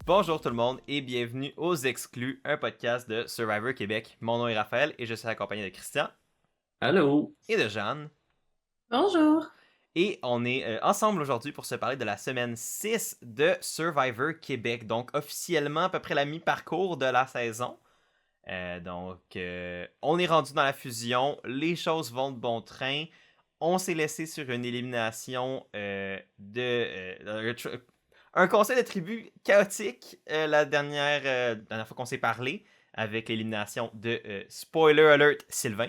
Bonjour tout le monde et bienvenue aux Exclus, un podcast de Survivor Québec. Mon nom est Raphaël et je suis accompagné de Christian Allô? et de Jeanne. Bonjour. Et on est ensemble aujourd'hui pour se parler de la semaine 6 de Survivor Québec. Donc officiellement à peu près la mi-parcours de la saison. On est rendu dans la fusion, les choses vont de bon train. On s'est laissé sur une élimination un conseil de tribu chaotique la dernière fois qu'on s'est parlé, avec l'élimination de Spoiler Alert Sylvain.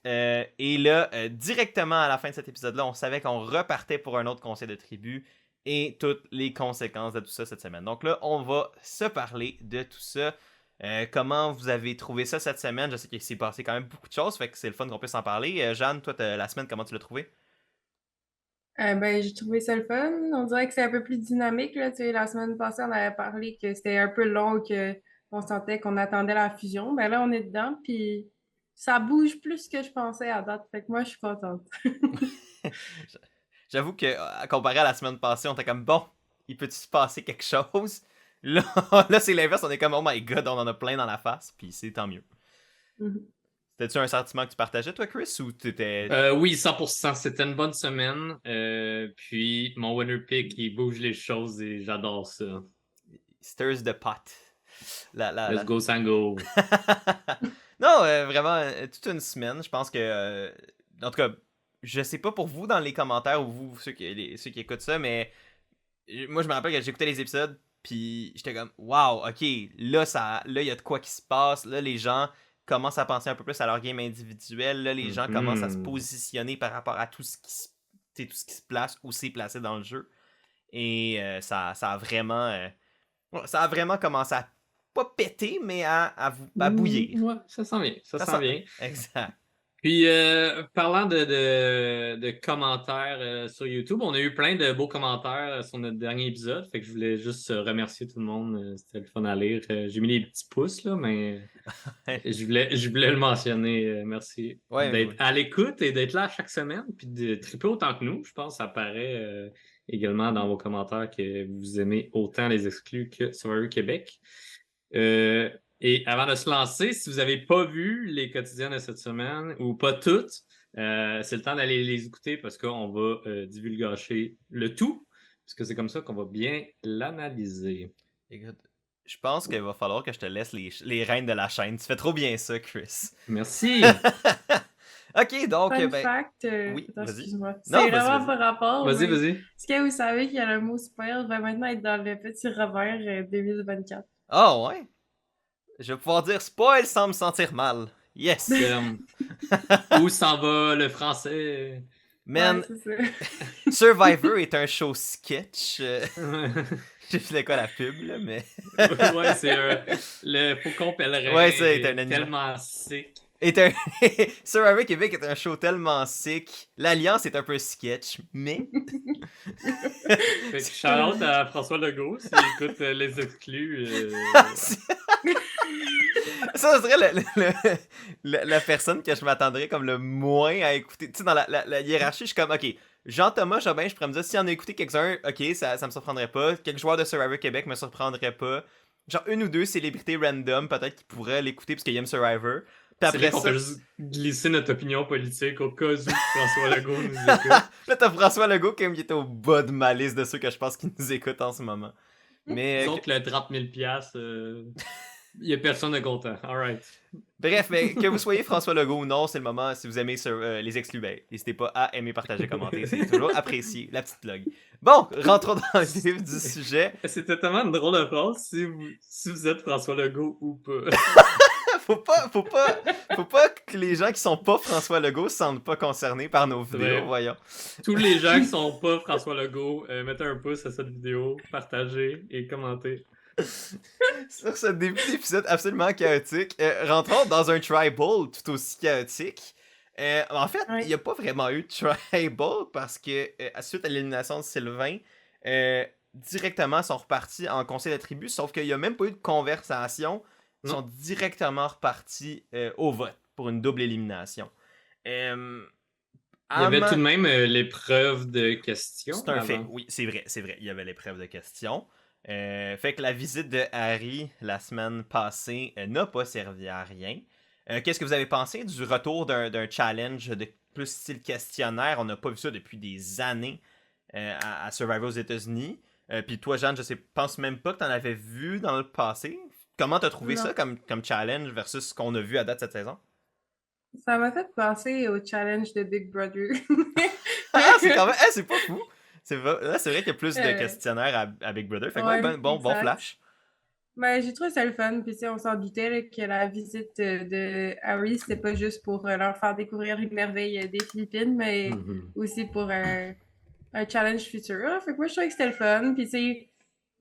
Et là, directement à la fin de cet épisode-là, on savait qu'on repartait pour un autre conseil de tribu et toutes les conséquences de tout ça cette semaine. Donc là, on va se parler de tout ça. Comment vous avez trouvé ça cette semaine? Je sais qu'il s'est passé quand même beaucoup de choses, fait que c'est le fun qu'on puisse en parler. Jeanne, toi, la semaine, comment tu l'as trouvé? J'ai trouvé ça le fun. On dirait que c'est un peu plus dynamique, là. Tu sais, la semaine passée, on avait parlé que c'était un peu long, que on sentait qu'on attendait la fusion. Ben là, on est dedans, puis ça bouge plus que je pensais à date. Fait que moi, je suis contente. J'avoue que, comparé à la semaine passée, on était comme, bon, il peut-tu se passer quelque chose? Là, là c'est l'inverse, on est comme, oh my god, on en a plein dans la face, puis c'est tant mieux. Mhm. C'était-tu un sentiment que tu partageais, toi, Chris, ou t'étais... Oui, 100%. C'était une bonne semaine. Puis mon winner pick, il bouge les choses et j'adore ça. Stirs the pot. Let's go, Sango. Non, vraiment, toute une semaine. Je pense que. En tout cas, je sais pas pour vous dans les commentaires ou vous, ceux qui écoutent ça, mais moi, je me rappelle que j'écoutais les épisodes, puis j'étais comme, waouh, ok, là, il y a de quoi qui se passe. Là, les gens commencent à penser un peu plus à leur game individuel. Là, les gens commencent à se Mhm. positionner par rapport à tout ce qui se place ou s'est placé dans le jeu. Et ça a vraiment. Ça a vraiment commencé à pas péter, mais à bouillir. Ouais, ça sent bien. Ça Ça sent sent... bien. Exact. Puis, parlant de commentaires sur YouTube, on a eu plein de beaux commentaires sur notre dernier épisode. Fait que je voulais juste remercier tout le monde. C'était le fun à lire. J'ai mis des petits pouces, là, mais je voulais le mentionner. Merci Ouais, d'être ouais. à l'écoute et d'être là chaque semaine, puis de triper autant que nous. Je pense que ça paraît également dans vos commentaires que vous aimez autant les exclus que Survivor Québec. Euh, et avant de se lancer, si vous n'avez pas vu les quotidiennes de cette semaine, ou pas toutes, c'est le temps d'aller les écouter parce qu'on va divulgacher le tout, parce que c'est comme ça qu'on va bien l'analyser. Écoute, je pense qu'il va falloir que je te laisse les rênes de la chaîne. Tu fais trop bien ça, Chris. Merci. Ok, donc, Fun ben, fact, oui, attends, vas-y. excuse-moi. Non, C'est vas-y, vraiment vas-y. par rapport, Vas-y, mais vas-y. est-ce que vous savez qu'il y a le mot spoil va maintenant être dans le petit revers 2024? Ah, ouais. Je vais pouvoir dire spoil sans me sentir mal. Yes. Où s'en va le français? Ouais, Man, c'est ça. Survivor est un show sketch. Je sais quoi la pub, là, mais. Ouais, c'est le Faucon Pèlerin Ouais, ça, est un est animal. tellement sick. Est un... Survivor Québec est un show tellement sick. L'Alliance est un peu sketch, mais... Fait que shout-out à François Legault s'il écoute les exclus. Ça serait la personne que je m'attendrais comme le moins à écouter. Tu sais, dans la hiérarchie, je suis comme, ok, Jean-Thomas Jobin, je pourrais me dire, si on a écouté quelques-uns, ok, ça me surprendrait pas. Quelques joueurs de Survivor Québec me surprendraient pas. Genre, une ou deux célébrités random, peut-être qu'ils pourraient l'écouter parce qu'ils aiment Survivor. Puis C'est vrai après qu'on fait ça, juste glisser notre opinion politique au cas où François Legault nous écoute. là, t'as François Legault qui était au bas de ma liste de ceux que je pense qui nous écoutent en ce moment. Mais, Disons que le 30 000 il n'y a personne de content. Alright. bref, mais que vous soyez François Legault ou non, c'est le moment. Si vous aimez les exclus, ben, n'hésitez pas à aimer, partager, commenter. C'est toujours apprécié. La petite log. Bon, rentrons dans le vif du sujet. C'était tellement une drôle de phrase si vous êtes François Legault ou pas. Faut pas que les gens qui sont pas François Legault se sentent pas concernés par nos vidéos, Ouais. voyons. Tous les gens qui sont pas François Legault, mettez un pouce à cette vidéo, partagez et commentez. Sur ce début d'épisode absolument chaotique, rentrons dans un tribal tout aussi chaotique. En fait, il Ouais. n'y a pas vraiment eu de tribal parce que, suite à l'élimination de Sylvain, directement ils sont repartis en conseil de tribu, sauf qu'il n'y a même pas eu de conversation. Ils Non. sont directement repartis au vote pour une double élimination. Euh, Il y avait tout Ama- de même l'épreuve de questions C'est un fait, avant. oui, c'est vrai, il y avait l'épreuve de questions. Fait que la visite de Harry la semaine passée n'a pas servi à rien. Qu'est-ce que vous avez pensé du retour d'un challenge de plus style questionnaire? On n'a pas vu ça depuis des années à Survivor aux États-Unis. Puis toi, Jeanne, pense même pas que t'en avais vu dans le passé. Comment t'as trouvé Non. ça comme challenge versus ce qu'on a vu à date cette saison? Ça m'a fait penser au challenge de Big Brother. Ah, c'est quand même... c'est pas fou! Là, c'est vrai qu'il y a plus de Euh, questionnaires à Big Brother. Fait que ouais, bon exact. flash. Ben, j'ai trouvé ça le fun, puis tu sais, on s'en doutait là, que la visite de Harry, c'était pas juste pour leur faire découvrir les merveilles des Philippines, mais Mhm. aussi pour un challenge futur. Fait que moi, je trouvais que c'était le fun, puis tu sais,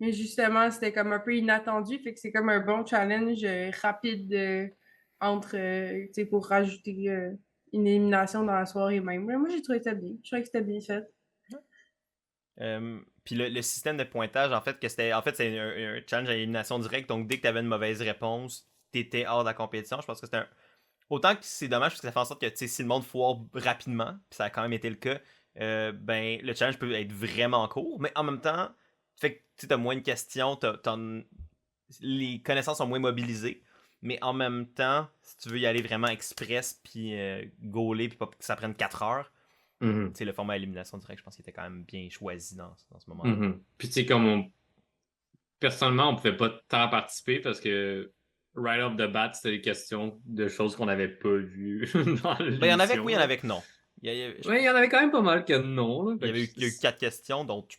mais justement, c'était comme un peu inattendu, fait que c'est comme un bon challenge rapide entre, tu sais, pour rajouter une élimination dans la soirée même. Moi, j'ai trouvé ça bien. Je trouvais que c'était bien fait. Puis le système de pointage, c'est un challenge à élimination directe. Donc, dès que tu avais une mauvaise réponse, t'étais hors de la compétition. Je pense que c'était un. Autant que c'est dommage parce que ça fait en sorte que si le monde foire rapidement, puis ça a quand même été le cas, ben le challenge peut être vraiment court, mais en même temps, fait que tu as moins de questions, les connaissances sont moins mobilisées, mais en même temps, si tu veux y aller vraiment express, puis gauler, puis pas que ça prenne 4 heures, Mhm. le format élimination directe, je pense qu'il était quand même bien choisi dans ce moment-là. Mhm. Puis tu sais, personnellement, on pouvait pas tant participer parce que right off the bat, c'était des questions de choses qu'on n'avait pas vues dans Ben, il y en avait que l'émission. oui, il y en avait que non. Ouais, il y en avait quand même pas mal que non. Là. Il y a eu 4 questions, donc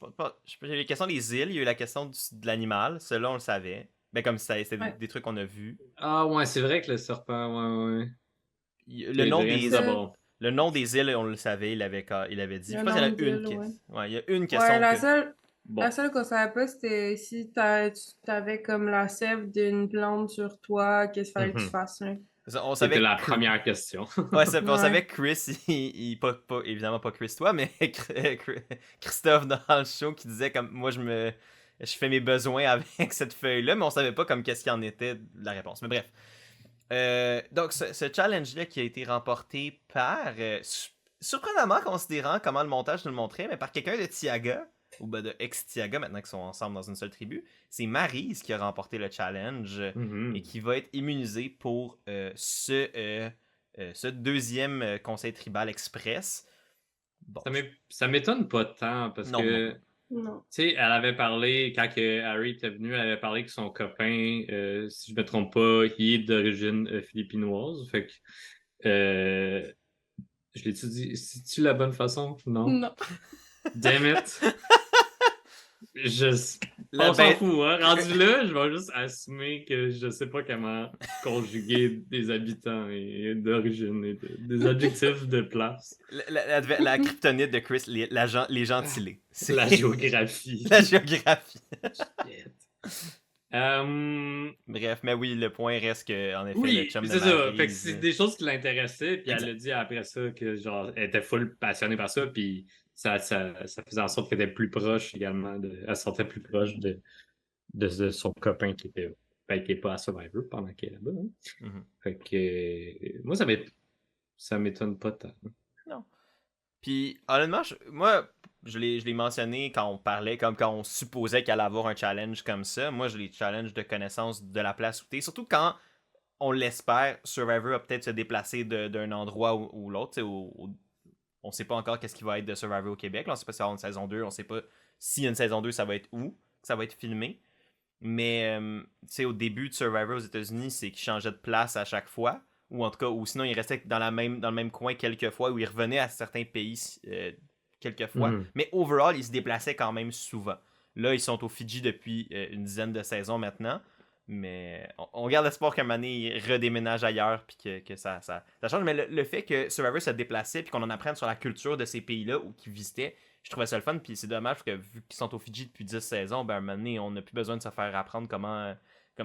il y a eu la question des îles, il y a eu la question de l'animal, cela on le savait. Ben comme c'était Ouais. des trucs qu'on a vus. Ah ouais, c'est vrai que le serpent, ouais. Le C'est nom vrai, des c'est d'abord. le nom des îles, on le savait, il avait dit. Je Le pense qu'il y en nombre a une d'îles, ouais. ouais, il y a une Ouais, question que la Bon. seule qu'on savait pas, c'était si tu avais comme la sève d'une plante sur toi, qu'est-ce qu'il fallait que tu Mhm. fasses, là. on C'était savait la première question. ouais, on Ouais. savait que Chris, évidemment pas Chris toi, mais Christophe dans le show qui disait comme moi je fais mes besoins avec cette feuille-là, mais on savait pas comme qu'est-ce qu'il en était de la réponse. Mais bref. Donc, ce challenge-là qui a été remporté par, surprenamment considérant comment le montage nous le montrait, mais par quelqu'un de Tiaga, ou ben de ex-Tiaga, maintenant qu'ils sont ensemble dans une seule tribu, c'est Maryse qui a remporté le challenge et Mhm. qui va être immunisée pour ce deuxième conseil tribal express. Bon, Ça m'étonne pas tant parce non, non que, plus. tu Non. sais, elle avait parlé, quand que Harry était venu, elle avait parlé que son copain, si je me trompe pas, il est d'origine philippinoise. Fait que, euh, je l'ai-tu dit, c'est-tu la bonne façon? Non. Non. Damn it. Je... La On s'en bête. fout, hein. Rendu là, je vais juste assumer que je sais pas comment conjuguer des habitants et d'origine et des adjectifs de place. La kryptonite de Chris, les Ah, gentilés. C'est la géographie. la géographie. Shit. Euh, Bref, mais oui, le point reste que, en effet, le Oui, chum de c'est ça. Fait que Maryse. c'est des choses qui l'intéressaient, puis elle Exact. a dit après ça que genre elle était full passionnée par ça, puis ça faisait en sorte qu'elle était plus proche également elle se sentait plus proche de son copain qui est pas à Survivor pendant qu'elle est là-bas. Hein. Mhm. Fait que moi ça m'étonne pas tant. Non. Puis, honnêtement, moi, je l'ai mentionné quand on parlait, comme quand on supposait qu'il allait avoir un challenge comme ça. Moi, je les challenge de connaissance de la place où t'es. Surtout quand on l'espère, Survivor va peut-être se déplacer d'un endroit ou l'autre. On sait pas encore qu'est-ce qui va être de Survivor au Québec. Là, on sait pas si ça va avoir une saison 2. On sait pas s'il y a une saison 2, ça va être où, ça va être filmé. Mais, au début de Survivor aux États-Unis, c'est qu'il changeait de place à chaque fois. Ou en tout cas, ou sinon, il restait dans le même coin quelques fois, ou il revenait à certains pays quelques fois. Mhm. Mais overall, il se déplaçait quand même souvent. Là, ils sont au Fidji depuis une dizaine de saisons maintenant. Mais on garde espoir qu'un moment donné, il redéménage ailleurs puis que ça change. Mais le fait que Survivor se déplaçait puis qu'on en apprenne sur la culture de ces pays-là ou qu'ils visitaient, je trouvais ça le fun. Puis c'est dommage parce que vu qu'ils sont au Fidji depuis 10 saisons, ben, à un moment donné, on n'a plus besoin de se faire apprendre comme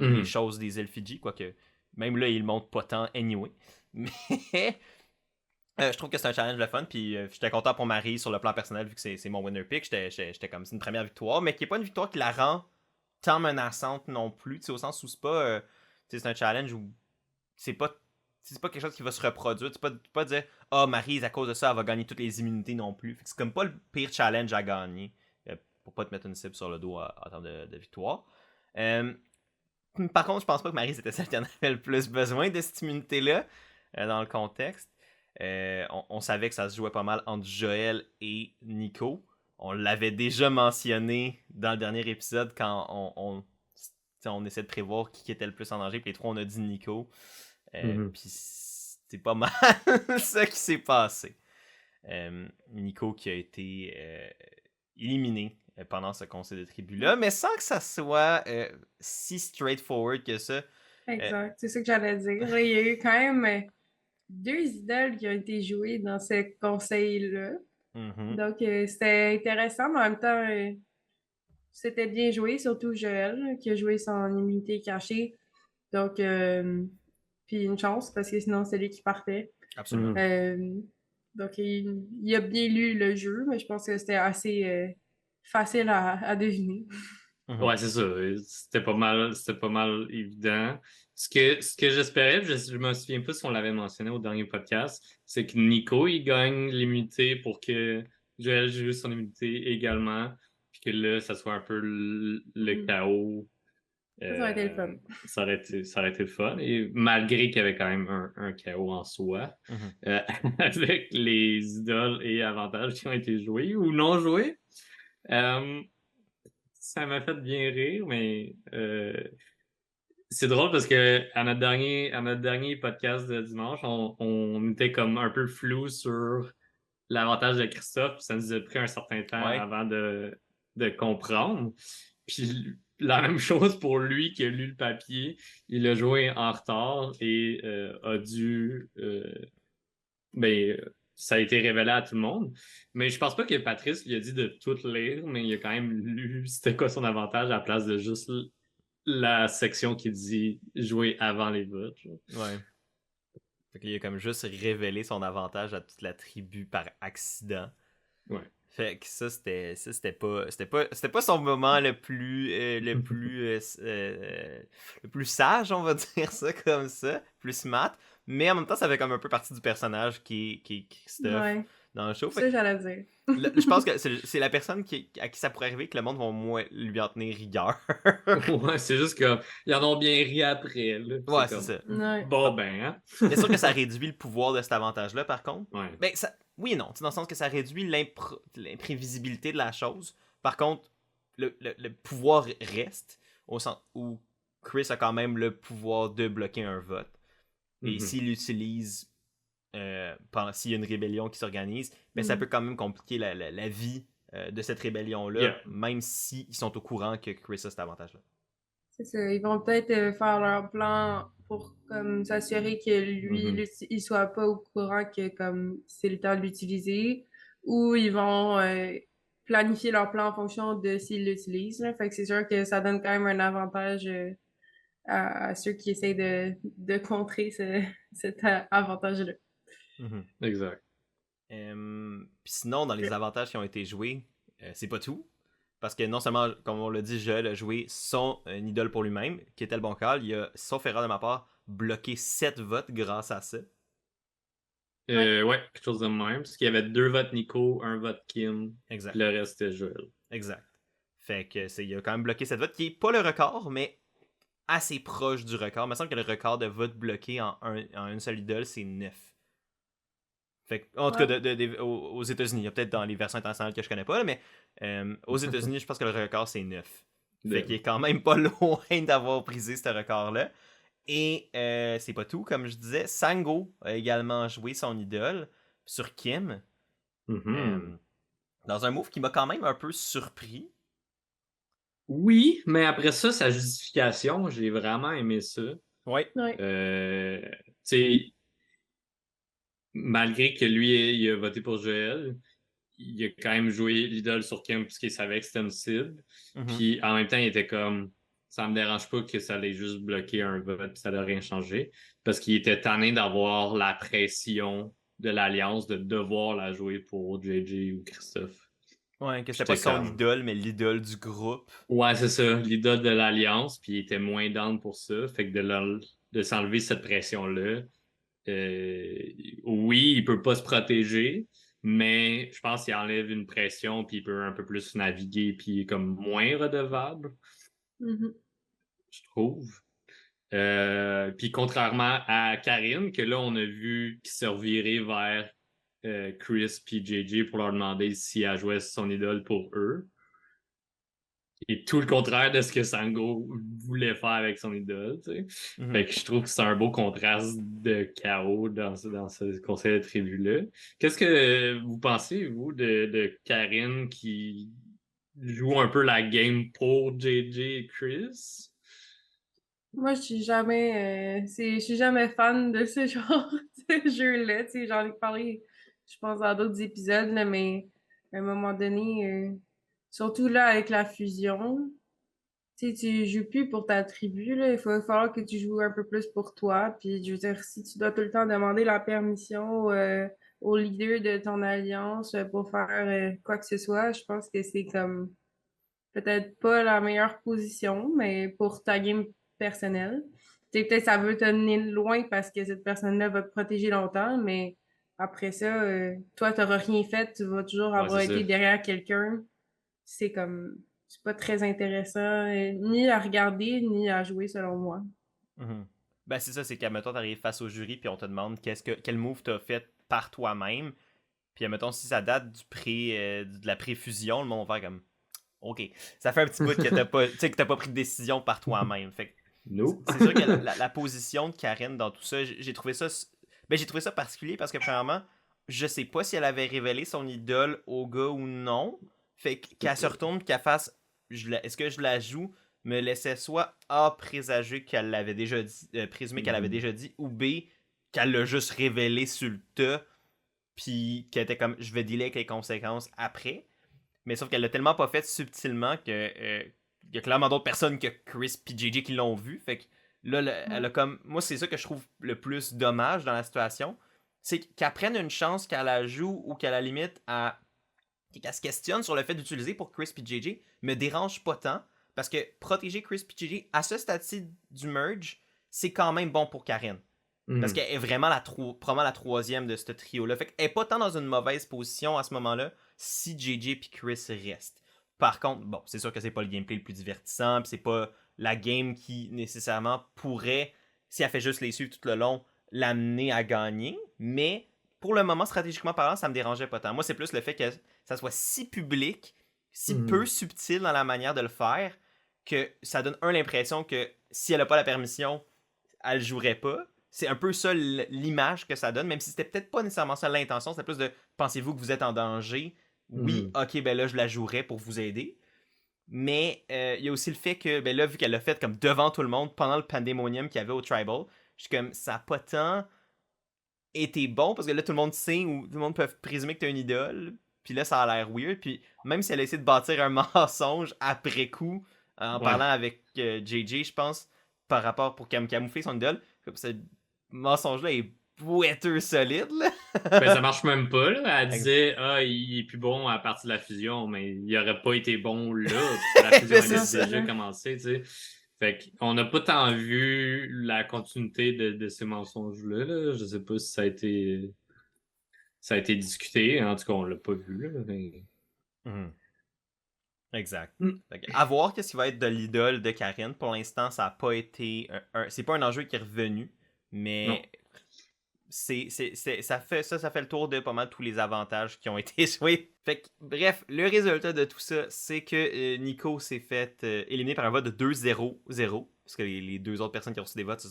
les Mhm. choses des îles Fidji. Quoique, même là, ils le montrent pas tant anyway. Mais je trouve que c'est un challenge de fun. Puis j'étais content pour Marie sur le plan personnel vu que c'est mon winner pick. J'étais comme c'est une première victoire, mais qui n'est pas une victoire qui la rend tant menaçante non plus. Au sens où c'est pas. C'est un challenge où c'est pas quelque chose qui va se reproduire. Tu peux pas dire ah, Maryse, à cause de ça, elle va gagner toutes les immunités non plus. C'est comme pas le pire challenge à gagner. pour pas te mettre une cible sur le dos en termes de victoire. Par contre, je pense pas que Maryse était celle qui en avait le plus besoin de cette immunité-là dans le contexte. On savait que ça se jouait pas mal entre Joël et Nico. On l'avait déjà mentionné dans le dernier épisode quand on essaie de prévoir qui était le plus en danger. Puis les trois, on a dit Nico. Puis c'est pas mal ça qui s'est passé. Nico qui a été éliminé pendant ce conseil de tribu-là, mais sans que ça soit si straightforward que ça. Exact, c'est ça que j'allais dire. Là, il y a eu quand même 2 idoles qui ont été jouées dans ce conseil-là. Donc, c'était intéressant, mais en même temps, c'était bien joué, surtout Joël, qui a joué son immunité cachée. Donc, puis une chance, parce que sinon, c'est lui qui partait. Absolument. Donc, il a bien lu le jeu, mais je pense que c'était assez facile à deviner. Ouais, c'est ça. C'était pas mal évident. Ce que j'espérais, je me souviens pas si on l'avait mentionné au dernier podcast, c'est que Nico, il gagne l'immunité pour que Joël joue son immunité également, puis que là, ça soit un peu le chaos. Ça aurait été le fun. Ça aurait été le fun. Et malgré qu'il y avait quand même un chaos en soi, avec les idoles et avantages qui ont été joués ou non joués. Ça m'a fait bien rire, mais c'est drôle parce que à notre dernier podcast de dimanche, on était comme un peu flou sur l'avantage de Christophe. Ça nous a pris un certain temps avant de comprendre. Puis la même chose pour lui qui a lu le papier. Il a joué en retard et a dû... ça a été révélé à tout le monde. Mais je pense pas que Patrice lui a dit de tout lire, mais il a quand même lu c'était quoi son avantage à la place de juste la section qui dit jouer avant les votes. Ouais. Fait qu'il a comme juste révélé son avantage à toute la tribu par accident. Ouais. Fait que ça c'était pas son moment le plus sage, on va dire ça comme ça, plus smart, mais en même temps ça fait comme un peu partie du personnage qui est Christophe dans le show. C'est ça j'allais dire. Je pense que c'est la personne à qui ça pourrait arriver que le monde va moins lui en tenir rigueur. Ouais, c'est juste qu'ils en ont bien ri après. Là. Ouais, c'est ça. Ouais. Bon ben, hein? C'est sûr que ça réduit le pouvoir de cet avantage-là, par contre. Ouais. Ben, oui et non. Dans le sens que ça réduit l'imprévisibilité de la chose. Par contre, le pouvoir reste, au sens où Chris a quand même le pouvoir de bloquer un vote. Et s'il l'utilise s'il y a une rébellion qui s'organise, ben, ça peut quand même compliquer la vie de cette rébellion-là, même s'ils sont au courant que Chris a cet avantage-là. C'est ça. Ils vont peut-être faire leur plan pour comme s'assurer que lui, il soit pas au courant que comme c'est le temps de l'utiliser, ou ils vont planifier leur plan en fonction de s'ils l'utilisent. Fait que c'est sûr que ça donne quand même un avantage à ceux qui essayent de contrer cet avantage-là. Exact. Puis sinon, dans les avantages qui ont été joués, c'est pas tout. Parce que non seulement, comme on l'a dit, Joël a joué son idole pour lui-même, qui était le bon call. Il a, sauf erreur de ma part, bloqué 7 votes grâce à ça. Ouais, quelque chose de même. Parce qu'il y avait 2 votes Nico, 1 vote Kim. Exact. Le reste c'était Joël. Exact. Fait que il a quand même bloqué 7 votes, qui est pas le record, mais assez proche du record. Il me semble que le record de votes bloqués en une seule idole, c'est 9. Fait que, en tout cas, aux États-Unis. Il y a peut-être dans les versions internationales que je connais pas, là, mais aux États-Unis, je pense que le record, c'est 9. Fait qu'il est quand même pas loin d'avoir brisé ce record-là. Et c'est pas tout, comme je disais. Sango a également joué son idole sur Kim. Dans un move qui m'a quand même un peu surpris. Oui, mais après ça, sa justification, j'ai vraiment aimé ça. Ouais. Tu sais, malgré que lui, il a voté pour Joël, il a quand même joué l'idole sur Kim puisqu'il savait que c'était une cible. Puis en même temps, il était comme, ça me dérange pas que ça allait juste bloquer un vote puis ça n'a rien changé. Parce qu'il était tanné d'avoir la pression de l'Alliance de devoir la jouer pour JJ ou Christophe. Ouais, que c'était pas son idole, mais l'idole du groupe. Ouais, c'est ça, l'idole de l'Alliance, puis il était moins down pour ça. Fait que de s'enlever cette pression-là, oui, il peut pas se protéger, mais je pense qu'il enlève une pression, puis il peut un peu plus naviguer, puis il est comme moins redevable, Mhm. je trouve. Puis contrairement à Karine, que là, on a vu qu'il se revirait vers Chris puis JJ pour leur demander si elle jouait son idole pour eux. Et tout le contraire de ce que Sango voulait faire avec son idole, tu sais. Fait que je trouve que c'est un beau contraste de chaos dans ce conseil de tribu-là. Qu'est-ce que vous pensez, vous, de Karine qui joue un peu la game pour JJ et Chris? Moi, je suis jamais fan de ce genre de jeu-là. Tu sais, j'en ai parlé, je pense, dans d'autres épisodes, là, mais à un moment donné, surtout là, avec la fusion, tu sais, tu joues plus pour ta tribu, là. Il va falloir que tu joues un peu plus pour toi. Puis, je veux dire, si tu dois tout le temps demander la permission, au leader de ton alliance pour faire quoi que ce soit, je pense que c'est comme peut-être pas la meilleure position, mais pour ta game personnelle. Tu sais, peut-être ça veut te mener loin parce que cette personne-là va te protéger longtemps, mais après ça, toi, t'auras rien fait, tu vas toujours Ouais, avoir c'est été ça. derrière quelqu'un. C'est comme, c'est pas très intéressant, ni à regarder, ni à jouer, selon moi. Mhm. Ben, c'est ça, c'est qu'admettons, t'arrives face au jury, puis on te demande quel move t'as fait par toi-même. Puis, admettons, si ça date de la préfusion, le monde va faire comme, OK. Ça fait un petit bout que t'as pas, tu sais, que t'as pas pris de décision par toi-même. Fait que Nous? c'est sûr que la position de Karen dans tout ça, j'ai trouvé ça. Ben, j'ai trouvé ça particulier parce que, premièrement, je sais pas si elle avait révélé son idole au gars ou non. Fait qu'elle se retourne, qu'elle fasse. Est-ce que je la joue me laissait soit A, présager qu'elle l'avait déjà dit, présumer qu'elle avait déjà dit, ou B, qu'elle l'a juste révélé sur le tas, puis qu'elle était comme je vais dealer avec les conséquences après. Mais sauf qu'elle l'a tellement pas fait subtilement que il y a clairement d'autres personnes que Chris et JJ qui l'ont vu. Fait que là, elle a comme. Moi, c'est ça que je trouve le plus dommage dans la situation. C'est qu'elle prenne une chance qu'elle la joue ou qu'à la limite, qu'elle se questionne sur le fait d'utiliser pour Chris et JJ me dérange pas tant. Parce que protéger Chris et JJ à ce stade-ci du merge, c'est quand même bon pour Karen. Parce qu'elle est vraiment probablement la troisième de ce trio-là. Fait qu'elle est pas tant dans une mauvaise position à ce moment-là si JJ et Chris restent. Par contre, bon, c'est sûr que c'est pas le gameplay le plus divertissant, puis c'est pas la game qui nécessairement pourrait, si elle fait juste les suivre tout le long, l'amener à gagner. Mais pour le moment, stratégiquement parlant, ça me dérangeait pas tant. Moi, c'est plus le fait que ça soit si public, si peu subtil dans la manière de le faire, que ça donne l'impression que si elle a pas la permission, elle jouerait pas. C'est un peu ça l'image que ça donne, même si c'était peut-être pas nécessairement ça l'intention, c'était plus de pensez-vous que vous êtes en danger? Oui, ok, ben là je la jouerais pour vous aider. Mais il y a aussi le fait que, ben là, vu qu'elle l'a fait comme devant tout le monde pendant le pandémonium qu'il y avait au Tribal, je suis comme ça a pas tant été bon parce que là tout le monde sait ou tout le monde peut présumer que t'es une idole. Puis là ça a l'air weird. Puis même si elle a essayé de bâtir un mensonge après coup en Ouais. parlant avec JJ, je pense, par rapport pour camoufler son idole, comme ce mensonge-là est boiteux solide. Là. Ben, ça marche même pas, là. Elle Ex- disait, il est plus bon à partir de la fusion, mais il aurait pas été bon là, puisque la fusion Mais était c'est Non, c'est ça. déjà vrai. commencée, tu sais. Fait qu'on n'a pas tant vu la continuité de ces mensonges-là, là. Je sais pas si ça a été discuté. En tout cas, on l'a pas vu, là. Mhm. Exact. Mm. À voir qu'est-ce qui va être de l'idole de Karine. Pour l'instant, ça n'a pas été. C'est pas un enjeu qui est revenu, Non. mais ça fait le tour de pas mal tous les avantages qui ont été joués. Fait que, bref, le résultat de tout ça, c'est que Nico s'est fait éliminer par un vote de 2-0-0. Parce que les deux autres personnes qui ont reçu des votes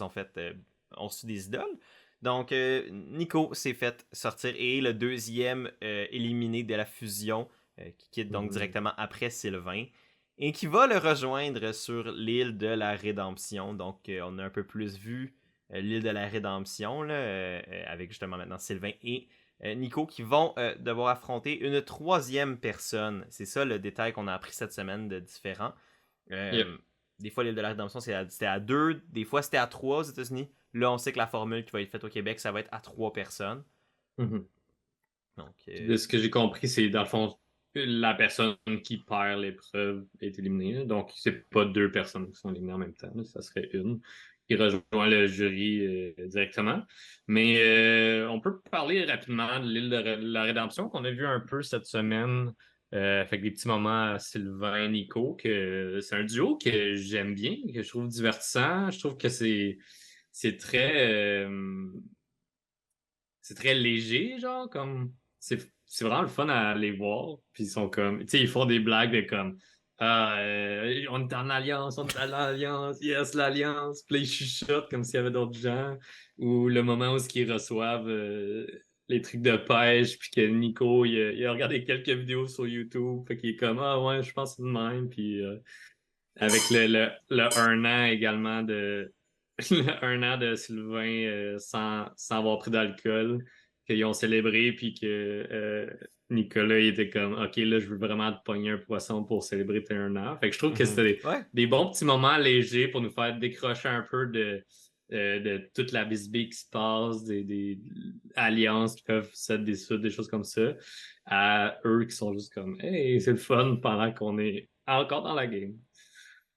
ont reçu des idoles. Donc, Nico s'est fait sortir et le deuxième éliminé de la fusion, qui quitte donc directement après Sylvain. Et qui va le rejoindre sur l'île de la Rédemption. Donc, on a un peu plus vu l'île de la Rédemption, là, avec justement maintenant Sylvain et Nico qui vont devoir affronter une troisième personne. C'est ça le détail qu'on a appris cette semaine de différent. Yep. Des fois, l'île de la Rédemption, c'était à deux, des fois, c'était à trois aux États-Unis. Là, on sait que la formule qui va être faite au Québec, ça va être à trois personnes. Mhm. Donc, De ce que j'ai compris, c'est dans le fond, la personne qui perd l'épreuve est éliminée, là. Donc, c'est pas deux personnes qui sont éliminées en même temps, là. Ça serait une qui rejoint le jury directement. Mais on peut parler rapidement de l'île de la Rédemption qu'on a vu un peu cette semaine. Fait que des petits moments à Sylvain, Nico, que c'est un duo que j'aime bien, que je trouve divertissant. Je trouve que c'est c'est très léger, genre, comme. C'est vraiment le fun à les voir. Puis ils sont comme. Tu sais, ils font des blagues de comme. Ah, on est en alliance, on est en alliance, yes, l'alliance. Puis là, ils chuchotent comme s'il y avait d'autres gens. Ou le moment où ils reçoivent les trucs de pêche, puis que Nico, il a regardé quelques vidéos sur YouTube. Fait qu'il est comme, ah ouais, je pense que c'est de même. Puis avec le 1 an également de le 1 an de Sylvain sans avoir pris d'alcool, qu'ils ont célébré, puis que Nicolas il était comme OK, là, je veux vraiment te pogner un poisson pour célébrer tes 1 an. Fait que je trouve que c'était Ouais. des bons petits moments légers pour nous faire décrocher un peu de toute la bisbille qui se passe, des alliances qui peuvent se dissoudre, des choses comme ça, à eux qui sont juste comme Hey, c'est le fun pendant qu'on est encore dans la game.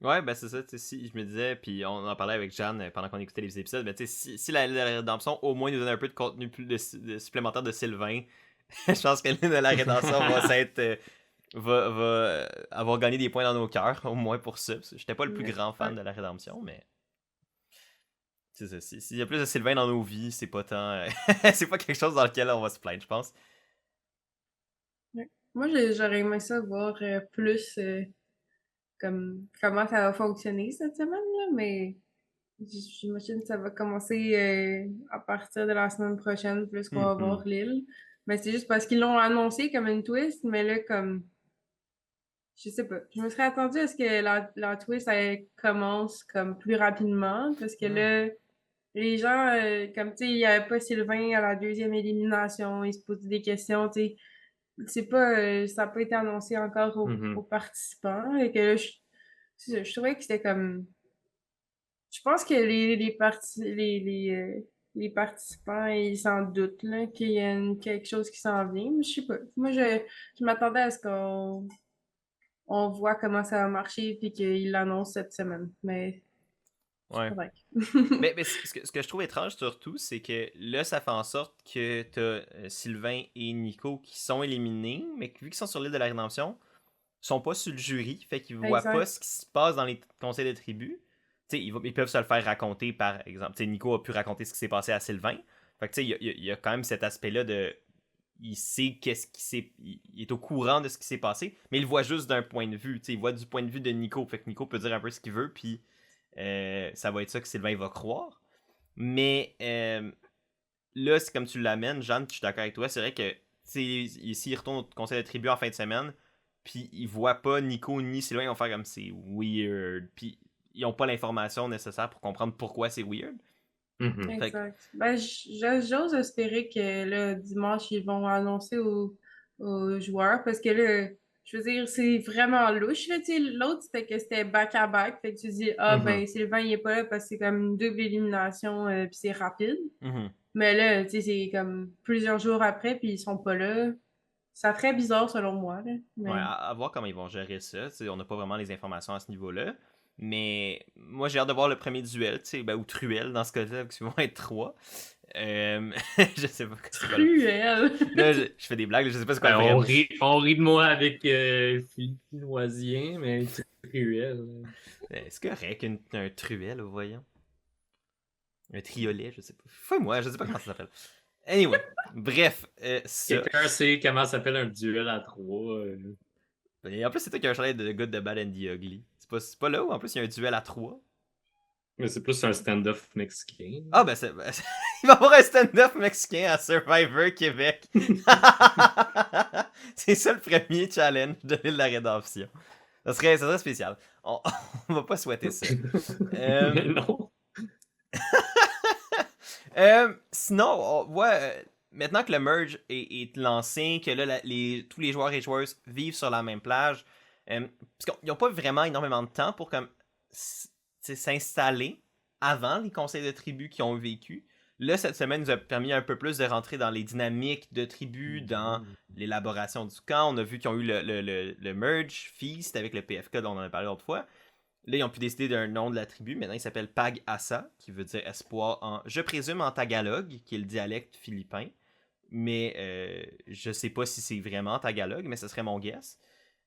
Ouais, ben c'est ça, tu sais, si je me disais, puis on en parlait avec Jeanne pendant qu'on écoutait les épisodes, ben tu sais, si la Rédemption au moins nous donne un peu de contenu plus supplémentaire de Sylvain, je pense que l'île de la Rédemption va s'être va avoir gagné des points dans nos cœurs, au moins pour ça. Parce que j'étais pas le plus grand fan de la Rédemption, mais c'est ça. S'il y a plus de Sylvain dans nos vies, c'est pas tant. C'est pas quelque chose dans lequel on va se plaindre, je pense. Ouais. Moi, j'aurais aimé ça voir plus comme comment ça va fonctionner cette semaine, là, mais j'imagine que ça va commencer à partir de la semaine prochaine, plus qu'on va voir l'île. Mais c'est juste parce qu'ils l'ont annoncé comme une twist, mais là, comme, je sais pas. Je me serais attendue à ce que la twist, elle commence comme plus rapidement, parce que là, les gens, comme, tu sais, il n'y avait pas Sylvain à la deuxième élimination, ils se posaient des questions, tu sais. C'est pas, ça n'a pas été annoncé encore aux participants, et que là, je trouvais que c'était comme, je pense que les participants, ils s'en doutent là, qu'il y a quelque chose qui s'en vient. Mais je sais pas. Moi, je m'attendais à ce qu'on voit comment ça va marcher puis qu'ils l'annoncent cette semaine. Mais c'est Ouais. correct. Mais ce que je trouve étrange surtout, c'est que là, ça fait en sorte que t'as Sylvain et Nico qui sont éliminés, mais vu qu'ils sont sur l'île de la Rédemption, sont pas sur le jury, fait qu'ils voient pas Exact. ce qui se passe dans les conseils de tribu. T'sais, ils peuvent se le faire raconter, par exemple. T'sais, Nico a pu raconter ce qui s'est passé à Sylvain. Fait que il y a quand même cet aspect-là de. Il sait qu'est-ce qui s'est. Il est au courant de ce qui s'est passé, mais il voit juste d'un point de vue. T'sais, il voit du point de vue de Nico. Fait que Nico peut dire un peu ce qu'il veut, puis ça va être ça que Sylvain va croire. Mais là, c'est comme tu l'amènes, Jeanne, je suis d'accord avec toi. C'est vrai que s'il retourne au conseil de tribu en fin de semaine, puis ils voient pas Nico ni Sylvain, ils vont faire comme c'est weird. Puis ils ont pas l'information nécessaire pour comprendre pourquoi c'est weird. Fait que, Exact. Ben, j'ose espérer que là, dimanche, ils vont annoncer aux joueurs parce que là, je veux dire, c'est vraiment louche, là, tu sais. L'autre, c'était que c'était back-à-back. Fait que tu dis, ah, ben, Sylvain, il est pas là parce que c'est comme une double élimination, puis c'est rapide. mhm. Mais là, tu sais, c'est comme plusieurs jours après, puis ils sont pas là. Ça ferait bizarre selon moi, là. Ouais, Mais à voir comment ils vont gérer ça. T'sais, on n'a pas vraiment les informations à ce niveau-là. Mais moi, j'ai hâte de voir le premier duel, ben, ou truel dans ce cas-là, parce qu'ils vont être trois. Je sais pas c'est quoi cruel! là, je fais des blagues, je sais pas c'est quoi Ben, le vrai. on rit de moi avec Philippe Noisien, mais c'est cruel. C'est correct, un truel, voyons. Un triolet, je sais pas. Fais-moi, je sais pas comment ça s'appelle. Anyway, bref, ça. Quelqu'un sait comment s'appelle un duel à trois. Et en plus, c'est toi qui as un chalet de Good, de Bad and the Ugly. C'est pas là où en plus il y a un duel à trois. Mais c'est plus un stand-off mexicain. Ah, ben, il va y avoir un stand-up mexicain à Survivor Québec. C'est ça le premier challenge de l'île de la Rédemption. Ça serait spécial. On va pas souhaiter ça. Mais non. Sinon, on voit, maintenant que le merge est lancé, que là, tous les joueurs et joueuses vivent sur la même plage, parce qu'ils n'ont pas vraiment énormément de temps pour comme s'installer avant les conseils de tribu qui ont vécu. Là, cette semaine nous a permis un peu plus de rentrer dans les dynamiques de tribu, dans l'élaboration du camp. On a vu qu'ils ont eu le merge feast avec le PFK dont on en a parlé l'autre fois. Là, ils ont pu décider d'un nom de la tribu. Maintenant, il s'appelle Pag-asa, qui veut dire espoir en, je présume, en tagalog, qui est le dialecte philippin. Mais je sais pas si c'est vraiment tagalog, mais ce serait mon guess.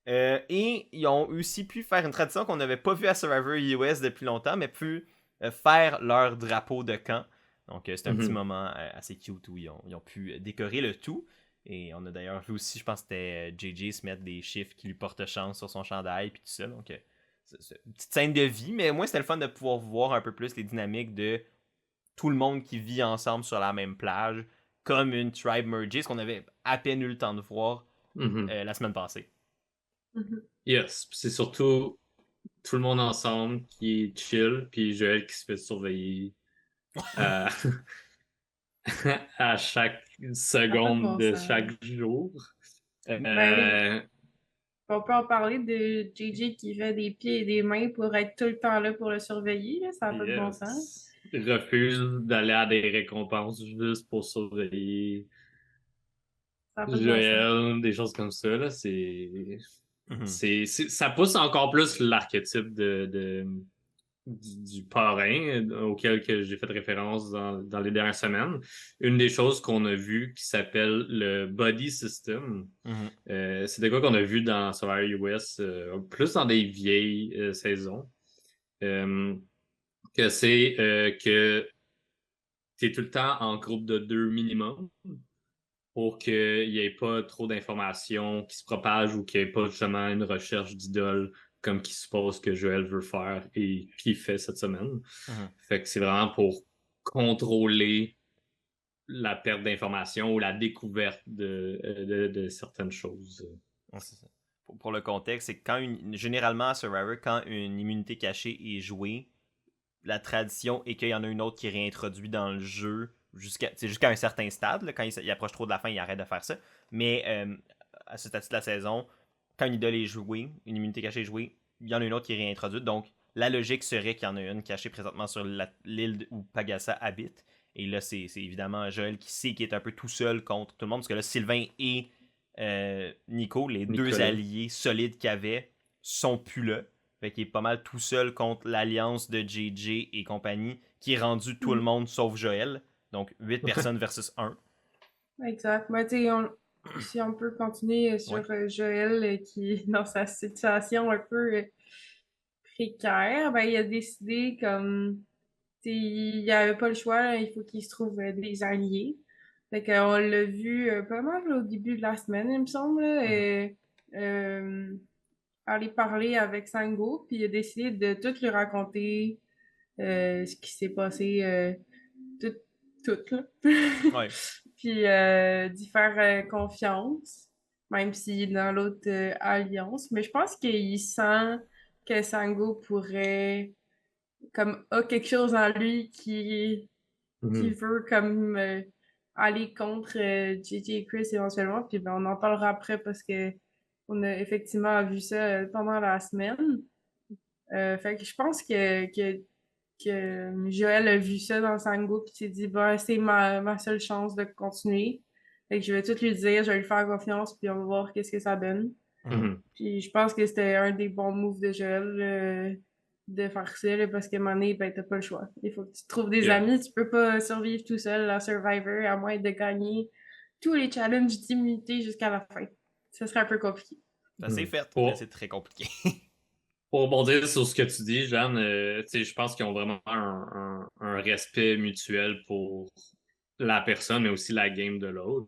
Et ils ont aussi pu faire une tradition qu'on n'avait pas vue à Survivor US depuis longtemps, mais pu faire leur drapeau de camp. Donc, c'est un petit moment assez cute où ils ont pu décorer le tout. Et on a d'ailleurs vu aussi, je pense que c'était JJ se mettre des chiffres qui lui portent chance sur son chandail, puis tout ça. Donc, c'est une petite scène de vie, mais au moins, c'était le fun de pouvoir voir un peu plus les dynamiques de tout le monde qui vit ensemble sur la même plage, comme une tribe mergée, ce qu'on avait à peine eu le temps de voir la semaine passée. Yes, c'est surtout tout le monde ensemble qui est chill, puis Joël qui se fait surveiller à, à chaque seconde de chaque jour. Ben, on peut en parler de JJ qui fait des pieds et des mains pour être tout le temps là pour le surveiller. Là. Ça n'a pas de bon sens. Il refuse d'aller à des récompenses juste pour surveiller Ça n'a pas de bon sens. Joël, des choses comme ça. Là, ça pousse encore plus l'archétype du parrain auquel que j'ai fait référence dans les dernières semaines. Une des choses qu'on a vues qui s'appelle le Body System. C'est de quoi qu'on a vu dans Survivor US, plus dans des vieilles saisons. Que c'est que tu es tout le temps en groupe de 2 minimum pour qu'il n'y ait pas trop d'informations qui se propagent ou qu'il n'y ait pas justement une recherche d'idole comme qu'il suppose que Joël veut faire et qu'il fait cette semaine. Fait que c'est vraiment pour contrôler la perte d'informations ou la découverte de certaines choses. C'est ça. Pour le contexte, c'est que généralement à Survivor, quand une immunité cachée est jouée, la tradition est qu'il y en a une autre qui est réintroduite dans le jeu jusqu'à un certain stade. Là, quand il approche trop de la fin, il arrête de faire ça. Mais à ce stade de la saison, quand une idole est jouée, une immunité cachée est jouée, il y en a une autre qui est réintroduite. Donc, la logique serait qu'il y en a une cachée présentement sur l'île où Pagasa habite. Et là, c'est évidemment Joël qui sait qu'il est un peu tout seul contre tout le monde. Parce que là, Sylvain et Nico, les deux alliés solides qu'il y avait, sont plus là. Fait qu'il est pas mal tout seul contre l'alliance de JJ et compagnie, qui est rendu tout le monde sauf Joël. Donc 8 personnes versus 1. Exact. Mais tu sais, si on peut continuer sur Joël qui est dans sa situation un peu précaire, ben il a décidé comme il n'y avait pas le choix, là, il faut qu'il se trouve des alliés. Fait qu'on l'a vu pas mal au début de la semaine, il me semble, et, aller parler avec Sango, puis il a décidé de tout lui raconter ce qui s'est passé, tout là. Puis d'y faire confiance, même s'il est dans l'autre alliance. Mais je pense qu'il sent que Sango pourrait comme a quelque chose en lui qui veut comme aller contre JJ et Chris éventuellement. Puis ben, on en parlera après parce que on a effectivement vu ça pendant la semaine. Fait que je pense que Joël a vu ça dans Sango puis s'est dit bah c'est ma seule chance de continuer. Fait que je vais tout lui dire, je vais lui faire confiance puis on va voir qu'est-ce que ça donne. Puis je pense que c'était un des bons moves de Joël de faire ça là, parce qu'à un moment donné, ben t'as pas le choix. Il faut que tu trouves des amis, tu peux pas survivre tout seul à Survivor à moins de gagner tous les challenges d'immunité jusqu'à la fin. Ça serait un peu compliqué. C'est fait, mais c'est très compliqué. Pour rebondir sur ce que tu dis, Jeanne, je pense qu'ils ont vraiment un respect mutuel pour la personne, mais aussi la game de l'autre.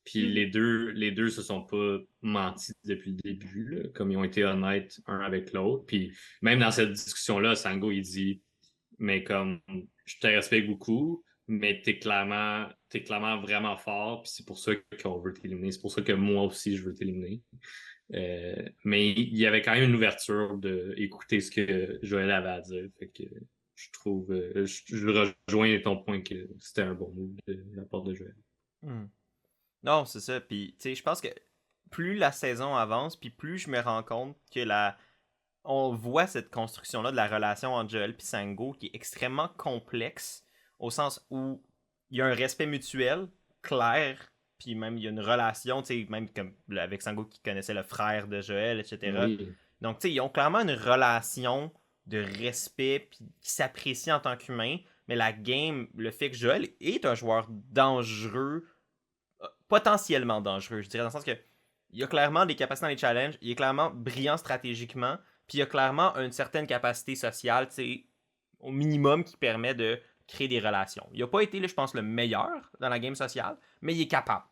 Puis les deux se sont pas mentis depuis le début, là, comme ils ont été honnêtes un avec l'autre. Puis même dans cette discussion-là, Sango, il dit, mais comme, je te respecte beaucoup, mais t'es clairement vraiment fort, puis c'est pour ça qu'on veut t'éliminer. C'est pour ça que moi aussi, je veux t'éliminer. Mais il y avait quand même une ouverture d'écouter ce que Joël avait à dire. Fait que je trouve, je rejoins ton point que c'était un bon move de la part de Joël. Non, c'est ça. Puis, tu sais, je pense que plus la saison avance, puis plus je me rends compte que on voit cette construction-là de la relation entre Joël et Sango qui est extrêmement complexe, au sens où il y a un respect mutuel clair, puis même il y a une relation, tu sais, même comme avec Sango qui connaissait le frère de Joël, etc. Oui. Donc, tu sais, ils ont clairement une relation de respect puis qui s'apprécie en tant qu'humain. Mais la game, le fait que Joel est un joueur dangereux, potentiellement dangereux, je dirais, dans le sens que il a clairement des capacités dans les challenges, il est clairement brillant stratégiquement, puis il a clairement une certaine capacité sociale, tu sais, au minimum qui permet de créer des relations. Il n'a pas été, là, je pense, le meilleur dans la game sociale, mais il est capable.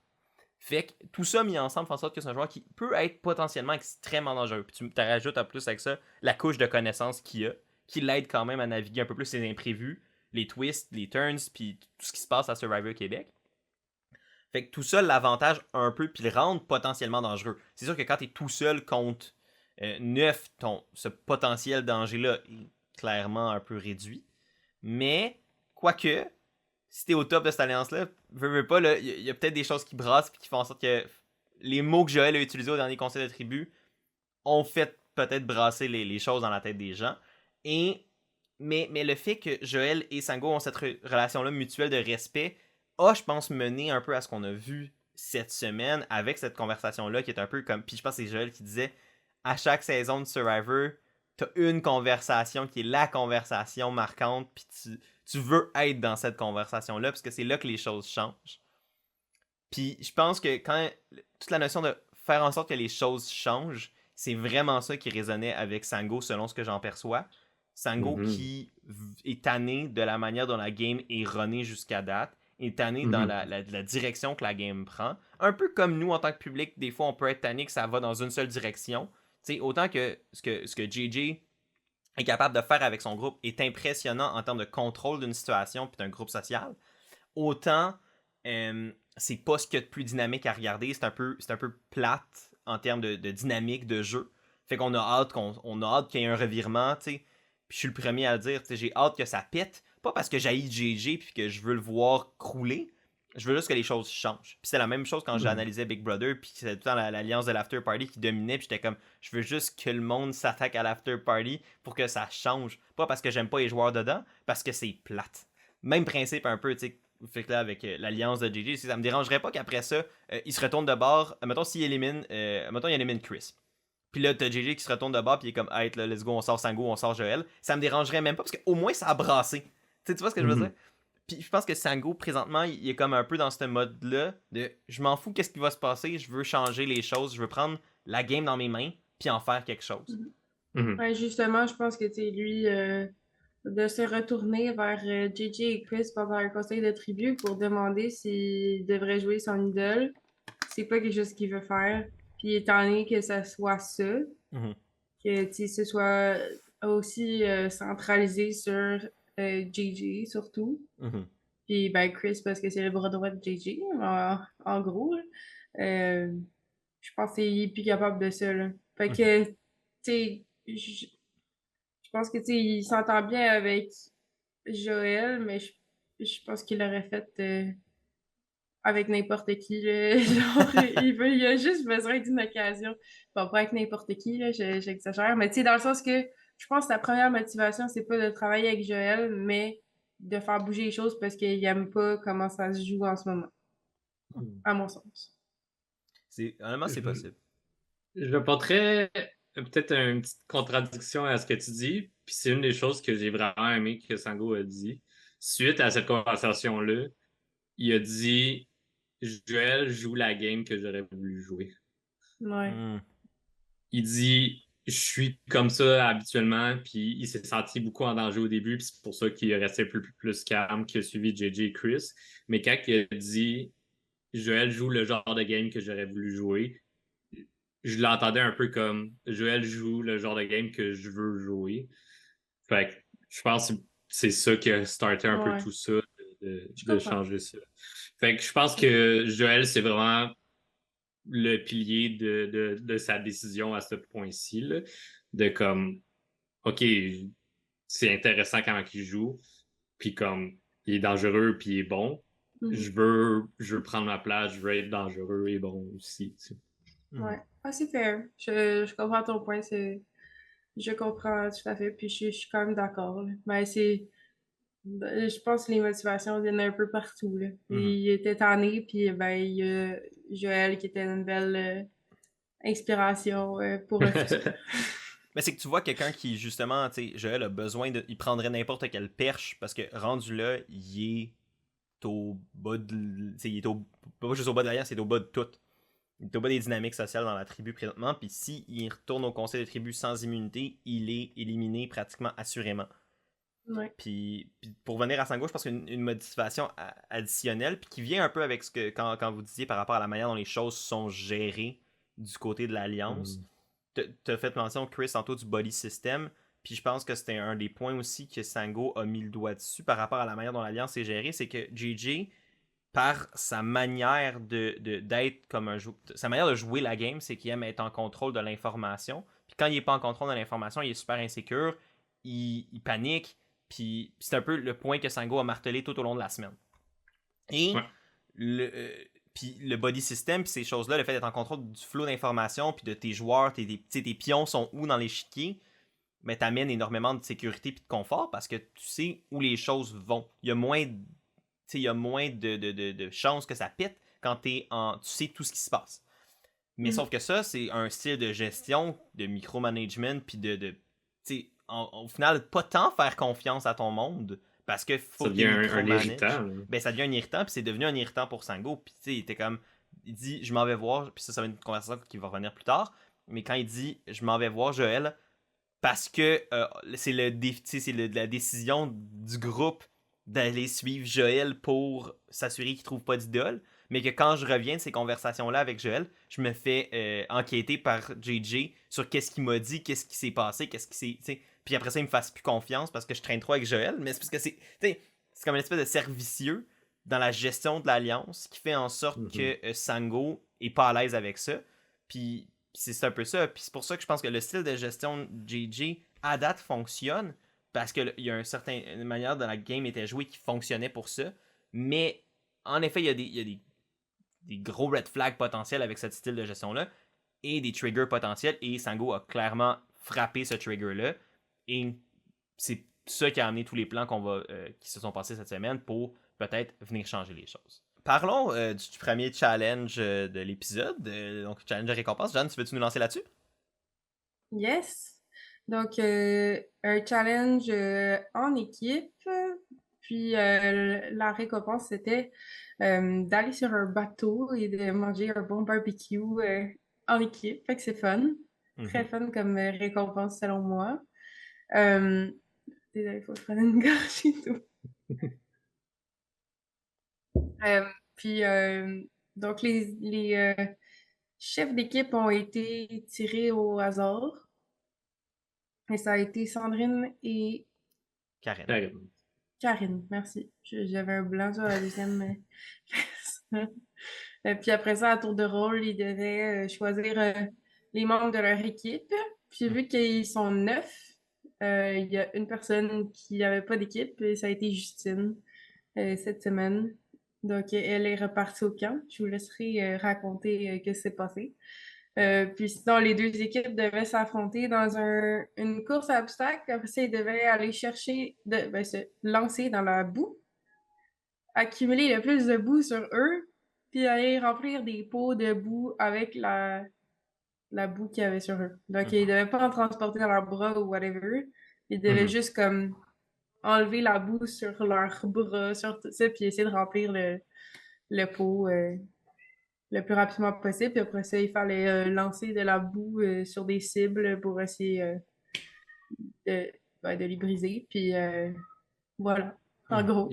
Fait que tout ça mis ensemble fait en sorte que c'est un joueur qui peut être potentiellement extrêmement dangereux. Puis tu rajoutes en plus avec ça la couche de connaissances qu'il a, qui l'aide quand même à naviguer un peu plus ses imprévus, les twists, les turns, puis tout ce qui se passe à Survivor Québec. Fait que tout ça l'avantage un peu, puis le rendre potentiellement dangereux. C'est sûr que quand t'es tout seul contre 9, ce potentiel danger-là est clairement un peu réduit. Mais, quoique, si t'es au top de cette alliance-là, veux pas, il y a peut-être des choses qui brassent puis qui font en sorte que les mots que Joël a utilisés au dernier conseil de tribu ont fait peut-être brasser les choses dans la tête des gens. Mais le fait que Joël et Sango ont cette relation-là mutuelle de respect a, je pense, mené un peu à ce qu'on a vu cette semaine avec cette conversation-là qui est un peu comme... Puis je pense que c'est Joël qui disait, à chaque saison de Survivor, t'as une conversation qui est la conversation marquante, puis tu veux être dans cette conversation-là, parce que c'est là que les choses changent. Puis je pense que quand toute la notion de faire en sorte que les choses changent, c'est vraiment ça qui résonnait avec Sango, selon ce que j'en perçois. Sango qui est tanné de la manière dont la game est runnée jusqu'à date, est tanné dans la direction que la game prend. Un peu comme nous, en tant que public, des fois, on peut être tanné que ça va dans une seule direction. T'sais, autant que ce que JJ est capable de faire avec son groupe est impressionnant en termes de contrôle d'une situation puis d'un groupe social, autant c'est pas ce qu'il y a de plus dynamique à regarder. C'est un peu plate en termes de dynamique de jeu. Fait qu'on a hâte qu'il y ait un revirement, tu sais. Puis je suis le premier à le dire, tu sais, j'ai hâte que ça pète. Pas parce que j'haïs JJ puis que je veux le voir crouler. Je veux juste que les choses changent. Puis c'est la même chose quand j'ai analysé Big Brother, puis c'était tout le temps l'alliance de l'After Party qui dominait, puis j'étais comme, je veux juste que le monde s'attaque à l'After Party pour que ça change. Pas parce que j'aime pas les joueurs dedans, parce que c'est plate. Même principe un peu, tu sais, fait que là, avec l'alliance de JJ, ça me dérangerait pas qu'après ça, il se retourne de bord. Mettons, s'il élimine, mettons, il élimine Chris. Puis là, t'as JJ qui se retourne de bord, puis il est comme, hey, là, let's go, on sort Sango, on sort Joël. Ça me dérangerait même pas, parce qu'au moins, ça a brassé. Tu vois ce que je veux dire? Puis je pense que Sango, présentement, il est comme un peu dans ce mode-là de je m'en fous qu'est-ce qui va se passer, je veux changer les choses, je veux prendre la game dans mes mains, puis en faire quelque chose. Ouais, justement, je pense que, tu sais, lui, de se retourner vers JJ et Chris pendant un conseil de tribu pour demander s'il devrait jouer son idole, c'est pas quelque chose qu'il veut faire. Puis étant donné que ça soit ça, que, tu sais, ce soit aussi centralisé sur JJ, surtout. Puis ben Chris parce que c'est le bras droit de JJ en gros là. Je pense qu'il est plus capable de ça là. Fait que tu sais je pense que tu sais il s'entend bien avec Joël mais je pense qu'il l'aurait fait avec n'importe qui là. Genre il a juste besoin d'une occasion. Bon pas avec n'importe qui là, j'exagère mais tu sais dans le sens que je pense que sa première motivation c'est pas de travailler avec Joël mais de faire bouger les choses parce qu'il aime pas comment ça se joue en ce moment. À mon sens. Honnêtement, c'est possible. Je porterais peut-être une petite contradiction à ce que tu dis, puis c'est une des choses que j'ai vraiment aimé que Sango a dit. Suite à cette conversation-là, il a dit Joël joue la game que j'aurais voulu jouer. Ouais. Il dit je suis comme ça habituellement, puis il s'est senti beaucoup en danger au début, puis c'est pour ça qu'il est resté plus calme, qu'il a suivi JJ et Chris. Mais quand il a dit Joël joue le genre de game que j'aurais voulu jouer, je l'entendais un peu comme Joël joue le genre de game que je veux jouer. Fait que je pense que c'est ça qui a starté un peu tout ça, de changer ça. Fait que je pense que Joël, c'est vraiment le pilier de sa décision à ce point-ci, là, de comme, OK, c'est intéressant quand il joue, puis comme, il est dangereux, puis il est bon. Je veux prendre ma place, je veux être dangereux et bon aussi. Tu sais. Ouais, c'est fair. Je comprends ton point, je comprends tout à fait, puis je suis quand même d'accord. Mais je pense que les motivations viennent un peu partout, là. Il était tanné, puis ben, il y a Joël qui était une belle inspiration pour le futur. Mais c'est que tu vois quelqu'un qui, justement, tu sais, Joël a besoin de. Il prendrait n'importe quelle perche parce que rendu là, il est au bas de. Tu sais, il est au. Pas juste au bas de l'alliance, il est au bas de tout. Il est au bas des dynamiques sociales dans la tribu présentement. Puis s'il retourne au conseil de tribu sans immunité, il est éliminé pratiquement assurément. Ouais. Puis pour venir à Sango, je pense qu'une motivation additionnelle, puis qui vient un peu avec ce que quand vous disiez par rapport à la manière dont les choses sont gérées du côté de l'Alliance. T'as fait mention, Chris, tantôt du body system, puis je pense que c'était un des points aussi que Sango a mis le doigt dessus par rapport à la manière dont l'Alliance est gérée, c'est que JJ, par sa manière d'être comme un joueur, sa manière de jouer la game, c'est qu'il aime être en contrôle de l'information. Puis quand il est pas en contrôle de l'information, il est super insécure, il panique, puis c'est un peu le point que Sango a martelé tout au long de la semaine. Et puis le body system, puis ces choses-là, le fait d'être en contrôle du flot d'informations, puis de tes joueurs, tes pions sont où dans l'échiquier, mais t'amènes énormément de sécurité puis de confort parce que tu sais où les choses vont. Il y a moins de chances que ça pète quand tu sais tout ce qui se passe. Mais sauf que ça, c'est un style de gestion, de micromanagement, puis au final, pas tant faire confiance à ton monde, parce que faut ça devient un irritant. Ben, ça devient un irritant, puis c'est devenu un irritant pour Sango. Puis tu sais, il était comme, il dit, je m'en vais voir, puis ça va être une conversation qui va revenir plus tard, mais quand il dit, je m'en vais voir Joël, parce que c'est la décision du groupe d'aller suivre Joël pour s'assurer qu'il trouve pas d'idole, mais que quand je reviens de ces conversations-là avec Joël, je me fais enquêter par JJ sur qu'est-ce qu'il m'a dit, qu'est-ce qui s'est passé, qu'est-ce qui s'est... T'sais. Puis après ça, il me fasse plus confiance parce que je traîne trop avec Joël, mais c'est parce que c'est comme une espèce de servicieux dans la gestion de l'Alliance qui fait en sorte que Sango est pas à l'aise avec ça. Puis c'est un peu ça. Puis c'est pour ça que je pense que le style de gestion de JJ à date fonctionne parce qu'il y a une manière dont la game était jouée qui fonctionnait pour ça. Mais en effet, il y a des gros red flags potentiels avec ce style de gestion-là et des triggers potentiels. Et Sango a clairement frappé ce trigger-là. Et c'est ça qui a amené tous les plans qui se sont passés cette semaine pour peut-être venir changer les choses. Parlons du premier challenge de l'épisode, donc challenge de récompense. Jeanne, tu veux-tu nous lancer là-dessus? Yes. Donc, un challenge en équipe. Puis, la récompense, c'était d'aller sur un bateau et de manger un bon barbecue en équipe. Fait que c'est fun. Très fun comme récompense, selon moi. Désolé, il faut que je prenne une gorgée et tout. Puis, donc, les chefs d'équipe ont été tirés au hasard. Et ça a été Sandrine et Karine, merci. J'avais un blanc sur la deuxième personne. Puis après ça, à tour de rôle, ils devaient choisir les membres de leur équipe. Puis vu qu'ils sont 9, il y a une personne qui n'avait pas d'équipe et ça a été Justine cette semaine. Donc, elle est repartie au camp. Je vous laisserai raconter ce qui s'est passé. Puis sinon, les deux équipes devaient s'affronter dans une course à obstacles. Après ça, ils devaient aller se lancer dans la boue, accumuler le plus de boue sur eux, puis aller remplir des pots de boue avec la boue qu'il y avait sur eux. Donc, ils devaient pas en transporter dans leurs bras ou whatever. Ils devaient juste comme enlever la boue sur leurs bras, sur tout ça, puis essayer de remplir le pot le plus rapidement possible. Puis après ça, il fallait lancer de la boue sur des cibles pour essayer de les briser. Puis voilà, en gros.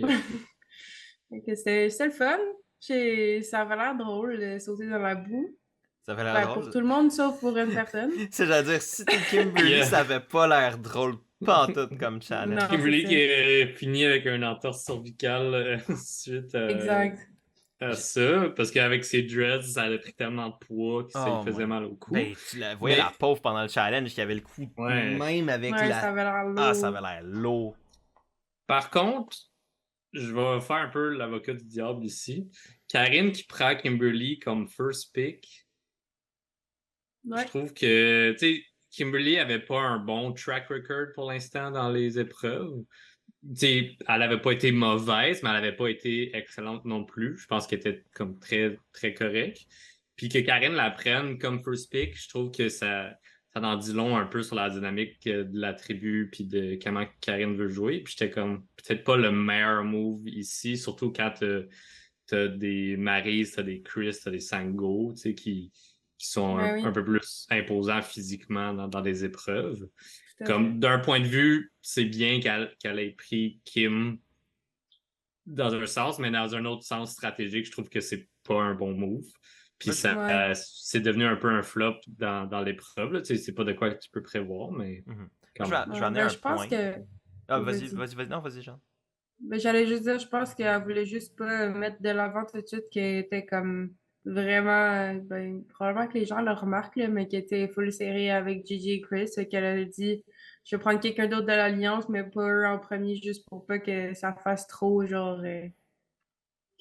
C'était le fun. Ça avait l'air drôle de sauter dans la boue. Ça avait l'air drôle. Pour tout le monde, sauf pour une personne. C'est-à-dire, si t'es Kimberly, ça avait pas l'air drôle, pas en tout comme challenge. Non, Kimberly qui est fini avec un entorse cervicale suite à ça, parce qu'avec ses dreads, ça avait pris tellement de poids que ça lui faisait mal au cou. Ben, tu la voyais, la pauvre, pendant le challenge, qui avait le cou même avec la... Ça avait l'air lourd. Ah, ça avait l'air lourd. Par contre, je vais faire un peu l'avocat du diable ici. Karine qui prend Kimberly comme first pick. Je trouve que, tu sais, Kimberly avait pas un bon track record pour l'instant dans les épreuves. T'sais, elle n'avait pas été mauvaise, mais elle n'avait pas été excellente non plus. Je pense qu'elle était comme très, très correcte. Puis que Karine la prenne comme first pick, je trouve que ça ça en dit long un peu sur la dynamique de la tribu puis de comment Karine veut jouer. Puis j'étais comme peut-être pas le meilleur move ici, surtout quand t'as des Maryse, t'as des Chris, t'as des Sango, tu sais, qui sont Ben un oui, peu plus imposants physiquement dans des épreuves. tout à fait. Comme d'un point de vue, c'est bien qu'elle ait pris Kim dans un sens, mais dans un autre sens stratégique, je trouve que c'est pas un bon move. Puis Moi, ça, Ouais. c'est devenu un peu un flop dans l'épreuve. Tu sais, c'est pas de quoi que tu peux prévoir, mais mhm. quand Moi, même. je vais Ouais, amener ben, un je pense point. que. Ah, Oh, vas-y, vas-y. vas-y, vas-y. Non, vas-y, Jean. Ben, j'allais juste dire, je pense qu'elle voulait juste pas mettre de l'avant tout de suite qu'elle était comme vraiment. Ben, probablement que les gens le remarquent, là, mais qu'elle était full série avec Gigi et Chris. Fait qu'elle a dit, je vais prendre quelqu'un d'autre de l'Alliance, mais pas eux en premier, juste pour pas que ça fasse trop, genre.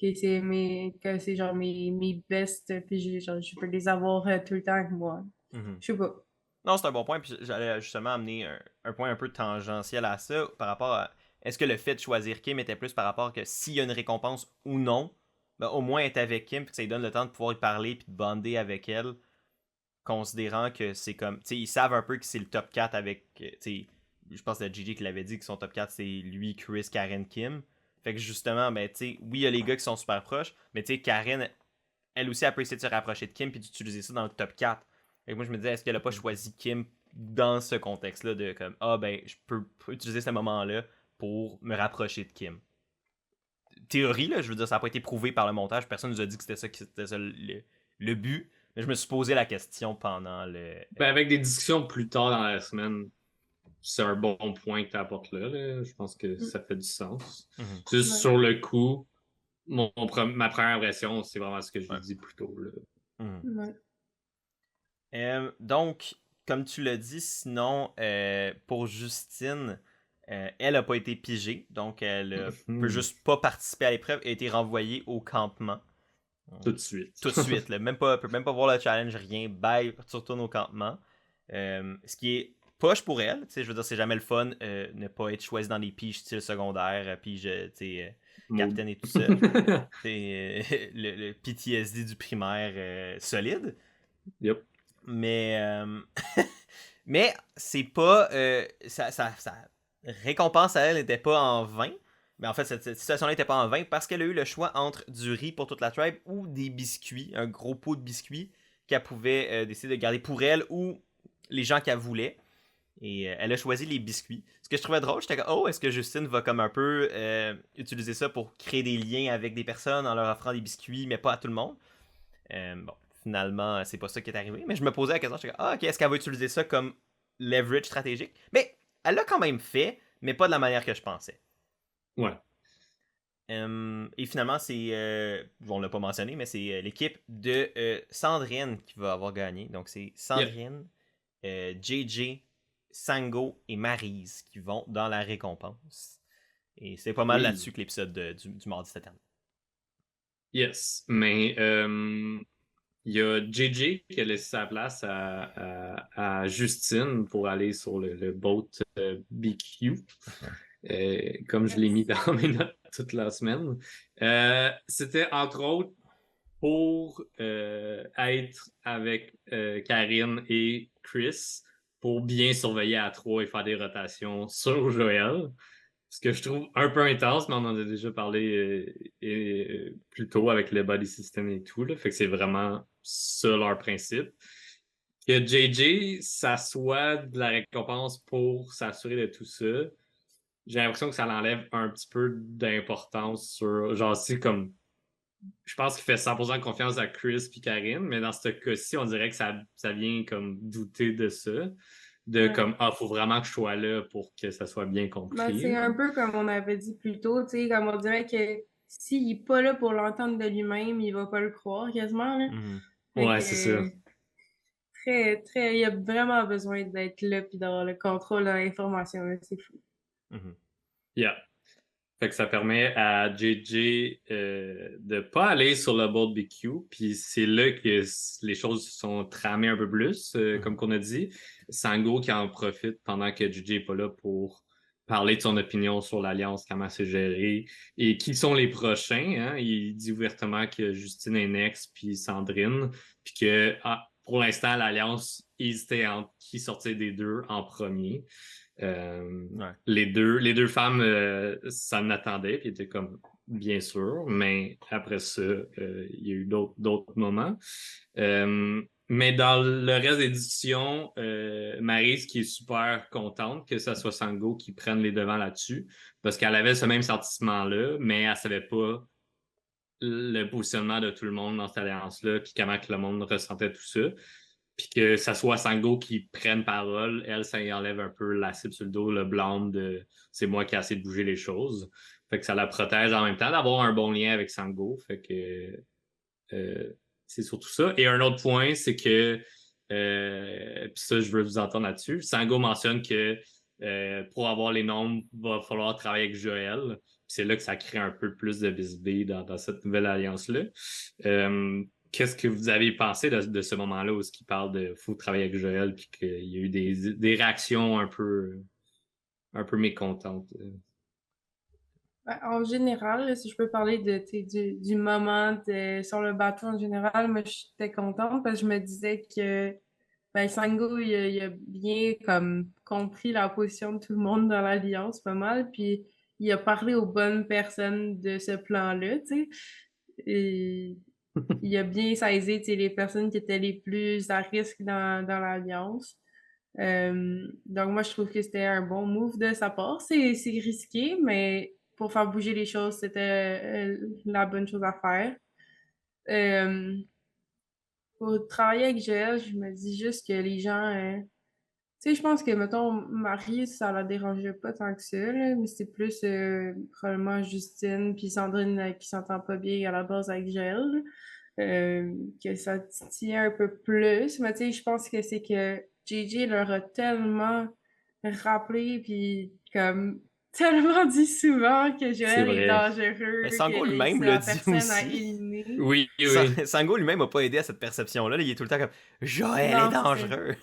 Que c'est genre mes bestes, puis genre, je peux les avoir tout le temps avec moi. Mhm. Je sais pas. Non, c'est un bon point. Puis j'allais justement amener un point un peu tangentiel à ça par rapport à est-ce que le fait de choisir Kim était plus par rapport que s'il y a une récompense ou non, ben, au moins être avec Kim, puis que ça lui donne le temps de pouvoir y parler puis de bonder avec elle, considérant que c'est comme. Tu sais, ils savent un peu que c'est le top 4 avec. Tu sais, je pense que c'est Gigi qui l'avait dit que son top 4 c'est lui, Chris, Karen, Kim. Fait que justement, ben, tu sais, oui, il y a les gars qui sont super proches, mais tu sais, Karen, elle aussi, elle peut essayer de se rapprocher de Kim puis d'utiliser ça dans le top 4. Et moi, je me disais, est-ce qu'elle a pas choisi Kim dans ce contexte-là de comme, ah ben, je peux utiliser ce moment-là pour me rapprocher de Kim. Théorie, là, je veux dire, ça n'a pas été prouvé par le montage. Personne nous a dit que c'était ça le but. Mais je me suis posé la question pendant le. Ben, avec des discussions plus tard dans la semaine, c'est un bon point que tu apportes là. Je pense que Mm. ça fait du sens. Mhm. Juste Ouais. sur le coup, ma première impression, c'est vraiment ce que j'ai Ouais. dit plus tôt. Là. Mhm. Ouais. Donc, comme tu l'as dit, sinon, pour Justine, elle n'a pas été pigée, donc elle peut juste pas participer à l'épreuve et a été renvoyée au campement. Tout de suite. Tout de suite, là. Peut même pas voir le challenge, rien. Bye, tu retournes au campement. Ce qui est poche pour elle, tu sais, je veux dire, c'est jamais le fun ne pas être choisi dans des piges style secondaire, pige, tu sais, Maud. capitaine et tout ça. C'est le PTSD du primaire solide. Yep. Mais, mais c'est pas. Sa récompense à elle n'était pas en vain. Mais en fait, cette situation-là n'était pas en vain parce qu'elle a eu le choix entre du riz pour toute la tribe ou des biscuits, un gros pot de biscuits qu'elle pouvait décider de garder pour elle ou les gens qu'elle voulait. Et elle a choisi les biscuits. Ce que je trouvais drôle, j'étais comme, oh, est-ce que Justine va comme un peu utiliser ça pour créer des liens avec des personnes en leur offrant des biscuits, mais pas à tout le monde? Bon, finalement, c'est pas ça qui est arrivé. Mais je me posais la question, je suis comme, ah, ok, est-ce qu'elle va utiliser ça comme leverage stratégique? Mais elle l'a quand même fait, mais pas de la manière que je pensais. Ouais. Et finalement, c'est, on l'a pas mentionné, mais c'est l'équipe de Sandrine qui va avoir gagné. Donc c'est Sandrine, JJ, Sango et Maryse qui vont dans la récompense. Et c'est pas mal Oui. là-dessus que l'épisode du mardi s'est terminé. Yes. Mais il y a JJ qui a laissé sa place à Justine pour aller sur le boat BQ. Comme je l'ai mis dans mes notes toute la semaine. C'était entre autres pour être avec Karine et Chris pour bien surveiller à trois et faire des rotations sur Joël. Ce que je trouve un peu intense, mais on en a déjà parlé plus tôt avec le body system et tout. Là. Fait que c'est vraiment ça leur principe. Que JJ s'assoit de la récompense pour s'assurer de tout ça, j'ai l'impression que ça l'enlève un petit peu d'importance sur. Genre, c'est comme. Je pense qu'il fait 100% confiance à Chris et Karine, mais dans ce cas-ci, on dirait que ça vient comme douter de ça. De Ouais. comme, ah, faut vraiment que je sois là pour que ça soit bien Ben, compris. c'est un peu comme on avait dit plus tôt, tu sais, comme on dirait que s'il est pas là pour l'entendre de lui-même, il va pas le croire quasiment, là. Mhm. Fait Ouais, que, c'est ça. il a vraiment besoin d'être là puis d'avoir le contrôle de l'information, là, c'est fou. Mhm. Yeah. Fait que ça permet à JJ de pas aller sur le board BQ, puis c'est là que les choses sont tramées un peu plus, comme qu'on a dit. Sango qui en profite pendant que JJ est pas là pour parler de son opinion sur l'Alliance, comment c'est géré, et qui sont les prochains. Hein? Il dit ouvertement que Justine est Nex, puis Sandrine, puis que pour l'instant, l'Alliance hésitait entre qui sortir des deux en premier. Les deux femmes s'en attendaient, puis étaient comme bien sûr, mais après ça, il y a eu d'autres moments. Mais dans le reste des éditions, Maryse qui est super contente que ce soit Sango qui prenne les devants là-dessus, parce qu'elle avait ce même sentiment-là, mais elle savait pas le positionnement de tout le monde dans cette alliance-là, puis comment que le monde ressentait tout ça. Puis que ça soit Sango qui prenne parole, elle, ça y enlève un peu la cible sur le dos, le blâme de c'est moi qui ai essayé de bouger les choses. Fait que ça la protège en même temps d'avoir un bon lien avec Sango. Fait que c'est surtout ça. Et un autre point, c'est que puis ça, je veux vous entendre là-dessus. Sango mentionne que pour avoir les nombres, il va falloir travailler avec Joël. C'est là que ça crée un peu plus de visibilité dans cette nouvelle alliance-là. Qu'est-ce que vous avez pensé de ce moment-là où il parle de faut travailler avec Joël puis qu'il y a eu des réactions un peu mécontentes? Ben, en général, là, si je peux parler du moment sur le bateau en général, moi j'étais contente parce que je me disais que ben, Sango il a bien comme compris la position de tout le monde dans l'Alliance pas mal, puis il a parlé aux bonnes personnes de ce plan-là, tu sais. Et il a bien saisi, tu sais, les personnes qui étaient les plus à risque dans l'Alliance. Donc moi je trouve que c'était un bon move de sa part. C'est risqué, mais pour faire bouger les choses, c'était la bonne chose à faire. Euh, pour travailler avec Joël, je me dis juste que les gens, tu sais, je pense que, mettons, Marie, ça la dérangeait pas tant que ça, là, mais c'est plus probablement Justine puis Sandrine qui s'entend pas bien à la base avec Joël, que ça tient un peu plus. Mais tu sais, je pense que c'est que JJ leur a tellement rappelé puis comme tellement dit souvent que C'est Joël est vrai. dangereux, Mais Sango que lui-même c'est l'a la dit personne à aussi. éliminer. Oui, oui. Sango lui-même n'a pas aidé à cette perception-là. Là, il est tout le temps comme Joël est Non, c'est ça. dangereux.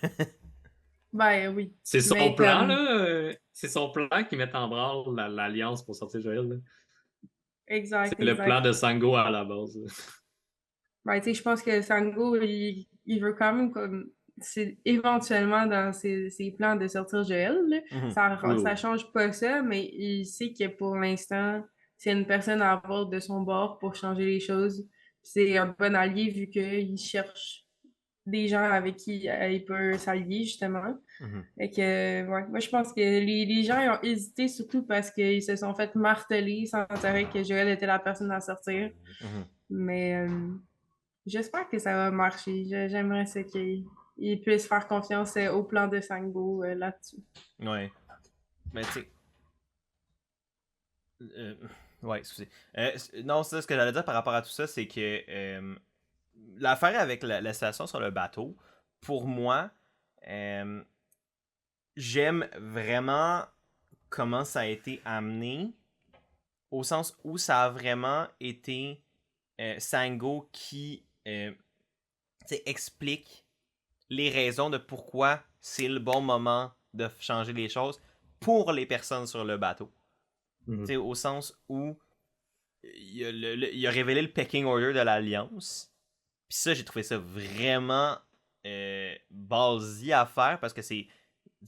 Ben oui. C'est son Mais plan, comme, là. C'est son plan qui met en branle l'Alliance pour sortir Joël. Là. exact, C'est le plan exact. de Sango à la base. Ben, tu sais, je pense que Sango, il veut quand même comme c'est éventuellement dans ses plans de sortir Joël, là. Mhm. Oui, Ça oui. change pas ça, mais il sait que pour l'instant, c'est une personne à avoir de son bord pour changer les choses. C'est un bon allié vu qu'il cherche des gens avec qui il peut s'allier, justement. Mhm. Et que, ouais, moi, je pense que les gens ils ont hésité surtout parce qu'ils se sont fait marteler sans savoir que Joël était la personne à sortir. Mhm. Mais j'espère que ça va marcher. J'aimerais ça qu'il puisse faire confiance au plan de Sango là-dessus. Ouais. Mais tu sais. euh, ouais, excusez. Non, c'est ça, ce que j'allais dire par rapport à tout ça, c'est que l'affaire avec la station sur le bateau, pour moi, euh, j'aime vraiment comment ça a été amené, au sens où ça a vraiment été Sango qui explique les raisons de pourquoi c'est le bon moment de changer les choses pour les personnes sur le bateau. Mhm. Au sens où il a révélé le pecking order de l'Alliance. Puis ça, j'ai trouvé ça vraiment ballsy à faire parce que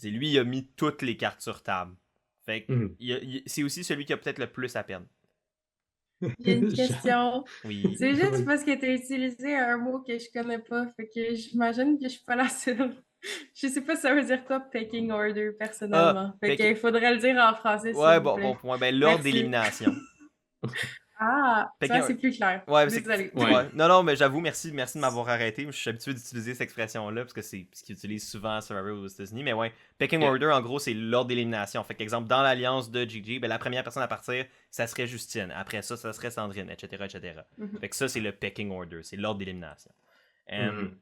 lui, il a mis toutes les cartes sur table. Fait que Mhm. c'est aussi celui qui a peut-être le plus à perdre. J'ai une question. Oui. C'est juste Oui. parce que tu as utilisé un mot que je connais pas. Fait que j'imagine que je suis pas la seule. Je sais pas si ça veut dire quoi, pecking order, Ah, personnellement. Fait pecking. qu'il faudrait le dire en français, s'il Ouais, vous bon plaît. point. Ben, l'ordre Merci. d'élimination. Ah, ça, Pecking. c'est plus clair. Ouais, Désolée. ouais. Ouais. Non, mais j'avoue, merci de m'avoir arrêté. Je suis habitué d'utiliser cette expression-là parce que c'est ce qu'ils utilisent souvent à Survivor aux États-Unis. Mais ouais, Pecking Ok. Order, en gros, c'est l'ordre d'élimination. Fait qu'exemple, dans l'alliance de Gigi, ben, la première personne à partir, ça serait Justine. Après ça, ça serait Sandrine, etc., etc. Mhm. Fait que ça, c'est le Pecking Order. C'est l'ordre d'élimination. Mhm.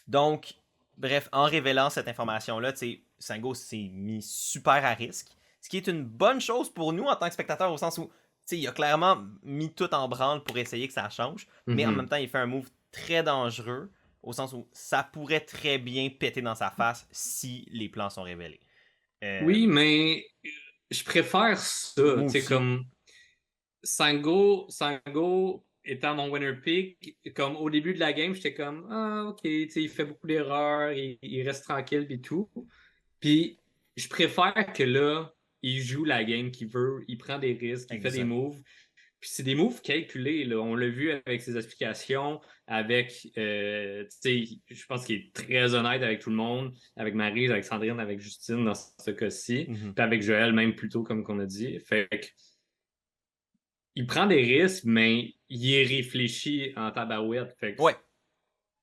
Donc, bref, en révélant cette information-là, Sango s'est mis super à risque. Ce qui est une bonne chose pour nous en tant que spectateurs, au sens où il a clairement mis tout en branle pour essayer que ça change, mais en même Mhm. temps, il fait un move très dangereux, au sens où ça pourrait très bien péter dans sa face si les plans sont révélés. Oui, mais je préfère ça. Moi Tu sais, aussi. comme Sango étant mon winner pick, comme au début de la game, j'étais comme, ah, ok, tu sais, il fait beaucoup d'erreurs, il reste tranquille, puis tout. Puis, je préfère que là, il joue la game qu'il veut, il prend des risques, il fait des Exact. moves. Puis c'est des moves calculés, là. On l'a vu avec ses explications, avec, tu sais, je pense qu'il est très honnête avec tout le monde, avec Maryse, avec Sandrine, avec Justine dans ce cas-ci, Mhm. puis avec Joël même plutôt, comme qu'on a dit. Fait que, il prend des risques, mais il est réfléchi en tabarouette. Fait que, Ouais.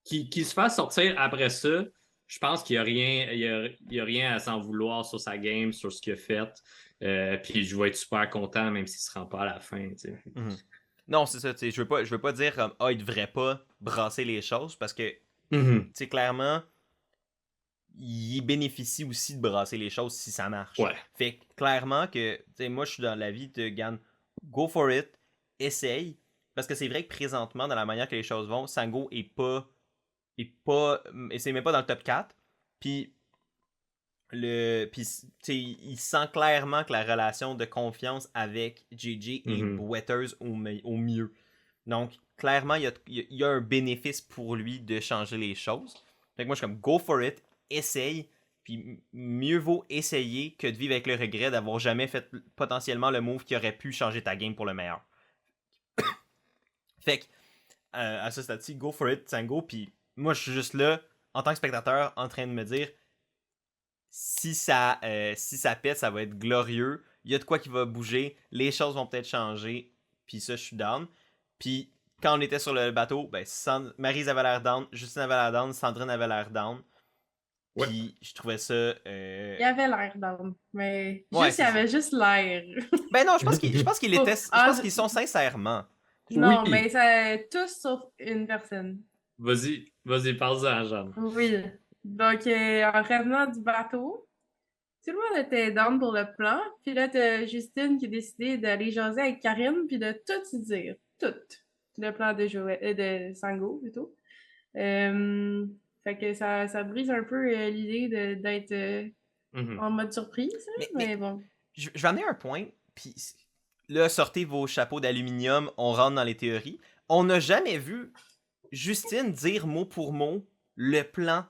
qu'il se fasse sortir après ça, je pense qu'il n'y a rien, il y a rien à s'en vouloir sur sa game, sur ce qu'il a fait. Puis je vais être super content, même s'il ne se rend pas à la fin. Tu sais. Mhm. Non, c'est ça, tu sais, je veux pas dire comme, il devrait pas brasser les choses parce que, tu Mhm. sais, clairement, il bénéficie aussi de brasser les choses si ça marche. Ouais. Fait que, clairement que, tu sais, moi, je suis dans la vie de Gann, go for it, essaye, parce que c'est vrai que présentement, dans la manière que les choses vont, Sango et c'est même pas dans le top 4, puis puis tu sais, il sent clairement que la relation de confiance avec JJ est Mhm. boiteuse au mieux. Donc, clairement, il y a un bénéfice pour lui de changer les choses. Fait que moi, je suis comme, go for it, essaye. Puis mieux vaut essayer que de vivre avec le regret d'avoir jamais fait potentiellement le move qui aurait pu changer ta game pour le meilleur. Fait que, à ce stade-ci, go for it, Tango. Puis moi, je suis juste là, en tant que spectateur, en train de me dire, si ça pète, ça va être glorieux. Il y a de quoi qui va bouger. Les choses vont peut-être changer. Puis ça, je suis down. Puis quand on était sur le bateau, ben, Maryse avait l'air down, Justine avait l'air down, Sandrine avait l'air down. Ouais. Puis je trouvais ça. Il avait l'air down, mais Ouais, juste, il c'est ça. avait juste l'air. Ben non, je pense qu'il Oh, était. Je pense qu'ils sont sincèrement. non, mais Oui. ça, tous sauf une personne. Vas-y, parle-en, Jeanne. Oui. Donc, en revenant du bateau, tout le monde était down pour le plan. Puis là, t'as Justine qui a décidé d'aller jaser avec Karine, puis de tout y dire. Tout. Le plan de de Sango, plutôt. Euh, Fait que ça brise un peu l'idée d'être Mhm. en mode surprise, hein, Mais mais bon. je vais amener un point. Puis là, sortez vos chapeaux d'aluminium, on rentre dans les théories. On n'a jamais vu Justine dire mot pour mot le plan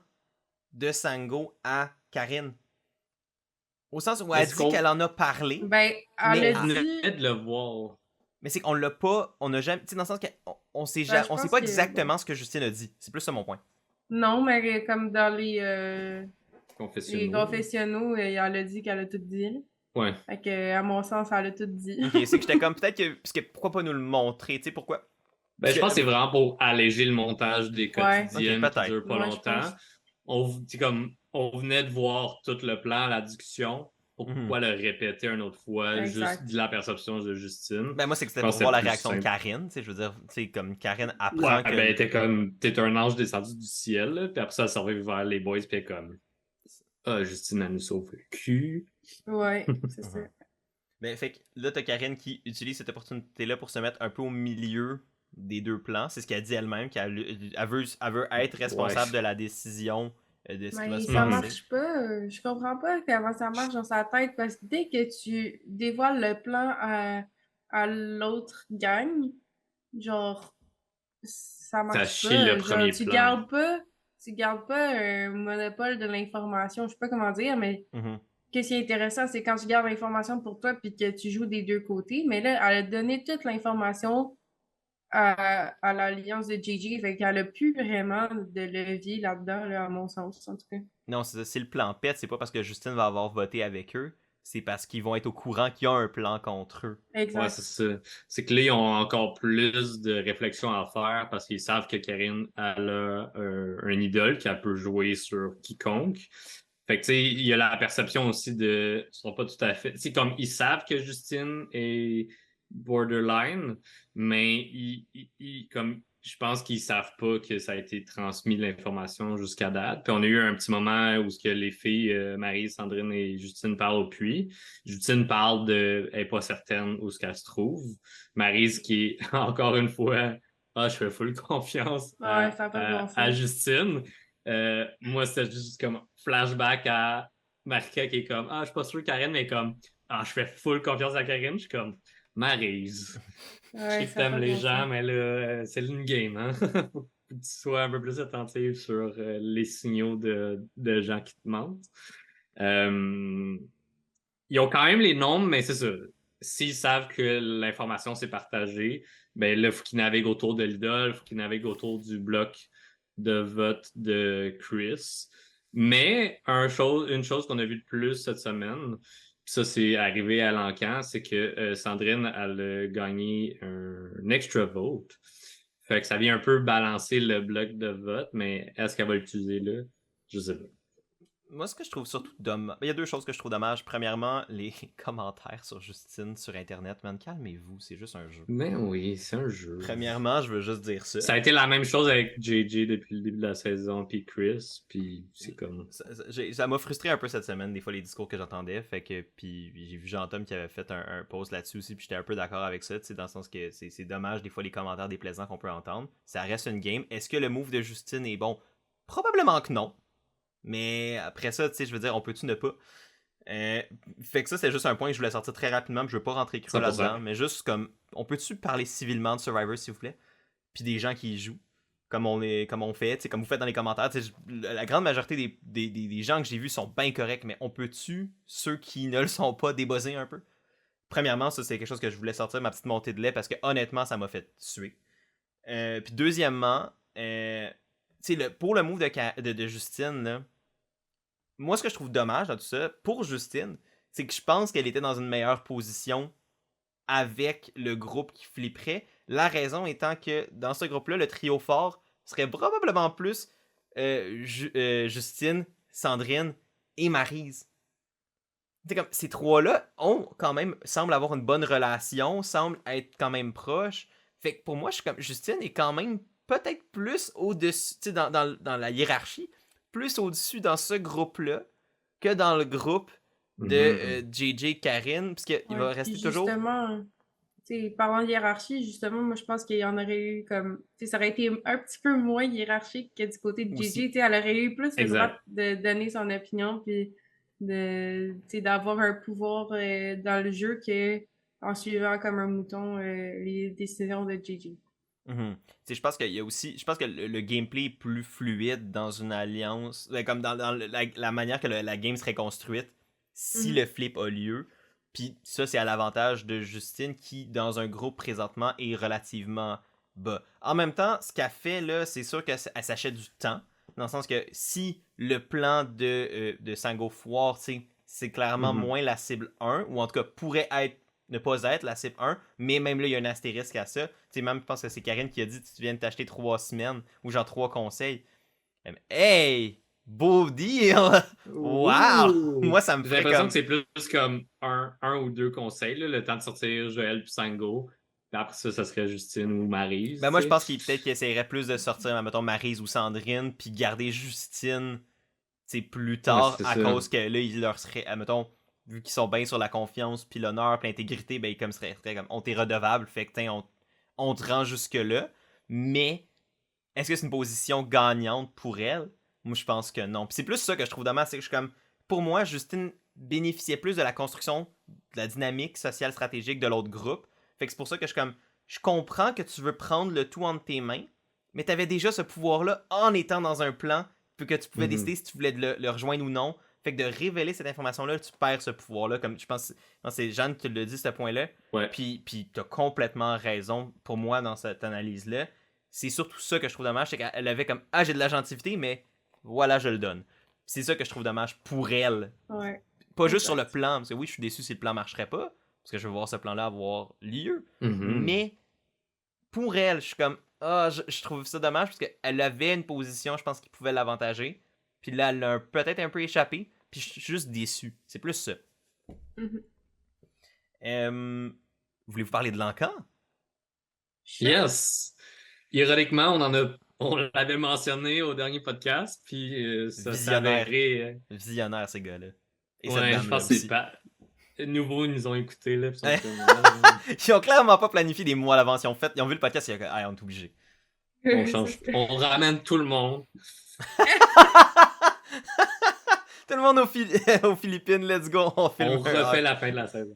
de Sango à Karine. Au sens où elle Est-ce dit qu'elle qu'on en a parlé, Ben, elle mais, a venait dit. de le voir? mais c'est qu'on l'a pas, on a jamais, tu sais, dans le sens qu'on Ben, je on sait pense pas que bon. exactement ce que Justine a dit. C'est plus ça mon point. Non, mais comme dans les Confessionnaux. confessionnaux, elle a dit qu'elle a tout dit, là. Ouais. Fait que, à mon sens, elle a tout dit. Ok, c'est que j'étais comme peut-être que, parce que pourquoi pas nous le montrer, tu sais, pourquoi? Ben, Parce je que, pense que c'est vraiment pour alléger le montage des Ouais. ok, quotidiennes qui peut-être. durent pas Moi, je longtemps. pense. On venait de voir tout le plan, la discussion. Mhm. Pourquoi le répéter une autre fois, juste Exact. de la perception de Justine? Ben moi, c'est que Je c'était pense pour que voir c'est la plus réaction de simple. Karine, tu sais, je veux dire, tu sais, comme Karine Ouais, apprend ben, que. t'es un ange descendu du ciel, là, puis après ça, elle s'en va vers les boys, puis elle est comme, ah, Justine, elle nous sauve le cul. Ouais, c'est ça. Mhm. Ben, fait que là, t'as Karine qui utilise cette opportunité-là pour se mettre un peu au milieu des deux plans. C'est ce qu'elle dit elle-même, elle veut être Ouais. responsable de la décision de ce qui va Mais se ça Mhm. passer. marche pas. Je comprends pas comment ça marche dans sa tête parce que dès que tu dévoiles le plan à l'autre gang, genre, ça Ça marche chie le pas. Genre, premier plan. tu gardes pas un monopole de l'information. Je sais pas comment dire, mais Mhm. qu'est-ce qui est intéressant, c'est quand tu gardes l'information pour toi puis que tu joues des deux côtés. Mais là, elle a donné toute l'information à l'alliance de JJ, fait qu'elle a plus vraiment de levier là-dedans, là, à mon sens, en tout cas. Non, c'est ça. Si le plan pète, c'est pas parce que Justine va avoir voté avec eux, c'est parce qu'ils vont être au courant qu'il y a un plan contre eux. Ouais, Exact. c'est ça. C'est que là, ils ont encore plus de réflexion à faire parce qu'ils savent que Karine, elle a un idole qu'elle peut jouer sur quiconque. Fait que, tu sais, il y a la perception aussi de, ils sont pas tout à fait, c'est comme, ils savent que Justine est borderline, mais comme, je pense qu'ils savent pas que ça a été transmis l'information jusqu'à date. Puis on a eu un petit moment où ce que les filles, Marie, Sandrine et Justine parlent au puits. Justine parle de, elle est pas certaine où ce qu'elle se trouve. Maryse qui est, encore une fois, ah, je fais full confiance Ouais, ça n'a pas de bon à sens. Justine. Moi, c'était juste comme flashback à Marika qui est comme, ah, je suis pas sûr Karine, mais comme, ah, je fais full confiance à Karine. Je suis comme, Maryse. Je Ouais, sais que ça a t'aimes pas de les bon gens, sens. mais là, c'est une game, hein? Faut que tu sois un peu plus attentif sur les signaux de gens qui te mentent. Euh, Ils ont quand même les nombres, mais c'est ça. S'ils savent que l'information s'est partagée, ben là, il faut qu'ils naviguent autour de l'idole, il faut qu'ils naviguent autour du bloc de vote de Chris. Mais une chose qu'on a vu de plus cette semaine, puis ça c'est arrivé à l'encan, c'est que Sandrine elle a gagné un extra vote. Fait que ça vient un peu balancer le bloc de vote, mais est-ce qu'elle va l'utiliser là? Je sais pas. Moi, ce que je trouve surtout dommage. Il y a deux choses que je trouve dommage. Premièrement, les commentaires sur Justine sur Internet. Man, calmez-vous, c'est juste un jeu. Ben oui, c'est un jeu. Premièrement, je veux juste dire ça. Ça a été la même chose avec JJ depuis le début de la saison, puis Chris, puis c'est comme... Ça m'a frustré un peu cette semaine, des fois, les discours que j'entendais. Fait que, puis j'ai vu Jean-Tom qui avait fait un post là-dessus aussi, puis j'étais un peu d'accord avec ça, dans le sens que c'est dommage, des fois, les commentaires déplaisants qu'on peut entendre. Ça reste une game. Est-ce que le move de Justine est bon? Probablement que non. Mais après ça, je veux dire, on peut-tu ne pas? Fait que ça, c'est juste un point que je voulais sortir très rapidement, puis je veux pas rentrer creux 100%. là-dedans, mais juste comme, on peut-tu parler civilement de Survivor, s'il vous plaît? Puis des gens qui y jouent, comme on fait, comme vous faites dans les commentaires. La grande majorité des gens que j'ai vus sont bien corrects, mais on peut-tu, ceux qui ne le sont pas, débosser un peu? Premièrement, ça, c'est quelque chose que je voulais sortir, ma petite montée de lait, parce que honnêtement, ça m'a fait suer. Puis deuxièmement, pour le move de Justine, là, moi, ce que je trouve dommage dans tout ça, pour Justine, c'est que je pense qu'elle était dans une meilleure position avec le groupe qui flipperait. La raison étant que dans ce groupe-là, le trio fort serait probablement plus Justine, Sandrine et Maryse. Comme, ces trois-là semblent avoir une bonne relation, semblent être quand même proches. Fait que pour moi, je suis comme Justine est quand même peut-être plus au-dessus, dans la hiérarchie, plus au-dessus dans ce groupe-là que dans le groupe de JJ Karine, puisqu'il va Ouais, puis rester toujours. justement, parlant de hiérarchie, justement, moi je pense qu'il y en aurait eu comme, ça aurait été un petit peu moins hiérarchique que du côté de Aussi. JJ, elle aurait eu plus le droit Exact. de donner son opinion, puis d'avoir un pouvoir dans le jeu que en suivant comme un mouton les décisions de JJ. Je pense qu'il y a aussi. Je pense que le gameplay est plus fluide dans une alliance. Comme dans la manière que la game serait construite si le flip a lieu. Puis ça, c'est à l'avantage de Justine qui, dans un groupe présentement, est relativement bas. En même temps, ce qu'elle fait là, c'est sûr qu'elle s'achète du temps. Dans le sens que si le plan de Sango foire, c'est clairement moins la cible 1, ou en tout cas pourrait ne pas être la cible 1, mais même là, il y a un astérisque à ça. Même, je pense que c'est Karine qui a dit tu viens de t'acheter 3 semaines, ou genre 3 conseils. Hey! Beau deal! Wow! Moi, ça me J'ai ferait l'impression comme... que c'est plus comme un ou deux conseils, là, le temps de sortir Joël puis Sango. Puis après ça serait Justine ou Maryse. Ben moi, je pense peut-être qu'il essaierait plus de sortir, mettons, Maryse ou Sandrine, puis garder Justine plus tard, c'est à ça. cause que là, il leur serait, mettons, vu qu'ils sont bien sur la confiance, puis l'honneur, puis l'intégrité, ben, comme serait comme, on t'est redevable, fait que on te rend jusque-là. Mais, est-ce que c'est une position gagnante pour elle? Moi, je pense que non. Puis c'est plus ça que je trouve dommage, c'est que je suis comme, pour moi, Justine bénéficiait plus de la construction, de la dynamique sociale stratégique de l'autre groupe. Fait que c'est pour ça que je comprends que tu veux prendre le tout entre tes mains, mais t'avais déjà ce pouvoir-là en étant dans un plan, puis que tu pouvais décider si tu voulais le rejoindre ou non. Fait que de révéler cette information-là, tu perds ce pouvoir-là. Comme je pense c'est Jeanne qui te l'a dit, ce point-là. Ouais. Puis t'as complètement raison pour moi dans cette analyse-là. C'est surtout ça que je trouve dommage, c'est qu'elle avait comme ah j'ai de la gentilité, mais voilà je le donne. C'est ça que je trouve dommage pour elle. Ouais. Pas juste sur le plan, parce que oui je suis déçu si le plan marcherait pas, parce que je veux voir ce plan-là avoir lieu. Mais pour elle, je suis comme je trouve ça dommage parce qu'elle avait une position, je pense, qui pouvait l'avantager. Puis là, elle a peut-être un peu échappé. Puis je suis juste déçu. C'est plus ça. Voulez-vous parler de l'encan? Yes! Ironiquement, on l'avait mentionné au dernier podcast, puis ça Visionnaire. s'avérait... Visionnaire, ces gars-là. Et ouais, cette dame-là je pense que aussi. c'est pas... Nouveau, ils nous ont écoutés, là, puis ils ont clairement pas planifié des mois à l'avance. Ils ont vu le podcast, ils ont dit « on est obligé. » On change. On ramène tout le monde. Tout le monde aux Philippines, let's go. On refait la fin de la saison.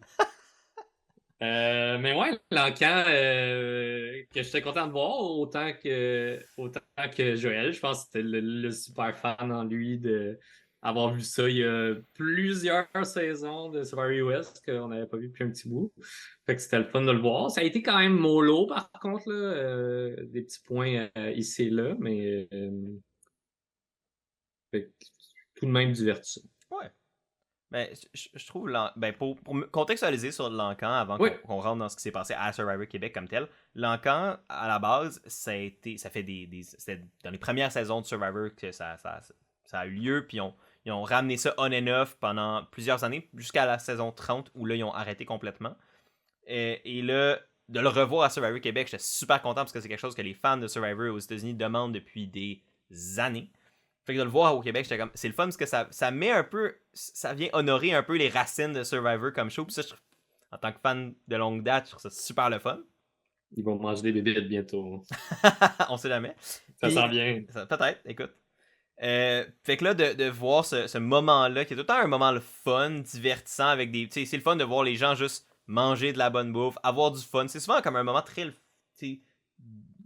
Mais ouais, Lancan, que j'étais content de voir, autant que Joël. Je pense que c'était le super fan en lui d'avoir vu ça il y a plusieurs saisons de Survivor US qu'on n'avait pas vu depuis un petit bout. Fait que c'était le fun de le voir. Ça a été quand même mollo, par contre, là, des petits points ici et là, mais fait que tout de même divertissant. Ouais. Ben, je trouve, ben, pour contextualiser sur l'Encan avant Oui. qu'on rentre dans ce qui s'est passé à Survivor Québec comme tel, l'Encan, à la base, ça fait c'était dans les premières saisons de Survivor que ça a eu lieu, puis ils ont ramené ça on and off pendant plusieurs années, jusqu'à la saison 30, où là, ils ont arrêté complètement. Et là, de le revoir à Survivor Québec, j'étais super content parce que c'est quelque chose que les fans de Survivor aux États-Unis demandent depuis des années. Fait que de le voir au Québec, j'étais comme, c'est le fun parce que ça met un peu, ça vient honorer un peu les racines de Survivor comme show. Puis ça, en tant que fan de longue date, je trouve ça super le fun. Ils vont manger des bébites bientôt. On sait jamais. Ça sent bien. Peut-être, écoute. Fait que là, de voir ce moment-là, qui est tout le temps un moment le fun, divertissant, avec des. Tu sais, c'est le fun de voir les gens juste manger de la bonne bouffe, avoir du fun. C'est souvent comme un moment très. Tu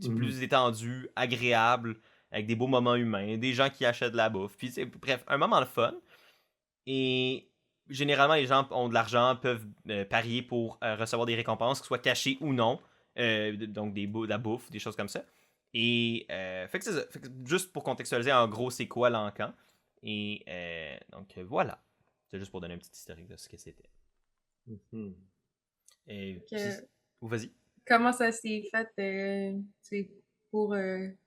sais, plus détendu, agréable, avec des beaux moments humains, des gens qui achètent de la bouffe. Puis, bref, un moment le fun. Et généralement, les gens ont de l'argent, peuvent parier pour recevoir des récompenses, que ce soit cachées ou non. Donc, de la bouffe, des choses comme ça. Et fait que c'est ça. Fait que juste pour contextualiser, en gros, c'est quoi l'encan. Et donc, voilà. C'est juste pour donner un petit historique de ce que c'était. Mm-hmm. Et vas-y. Comment ça s'est fait pour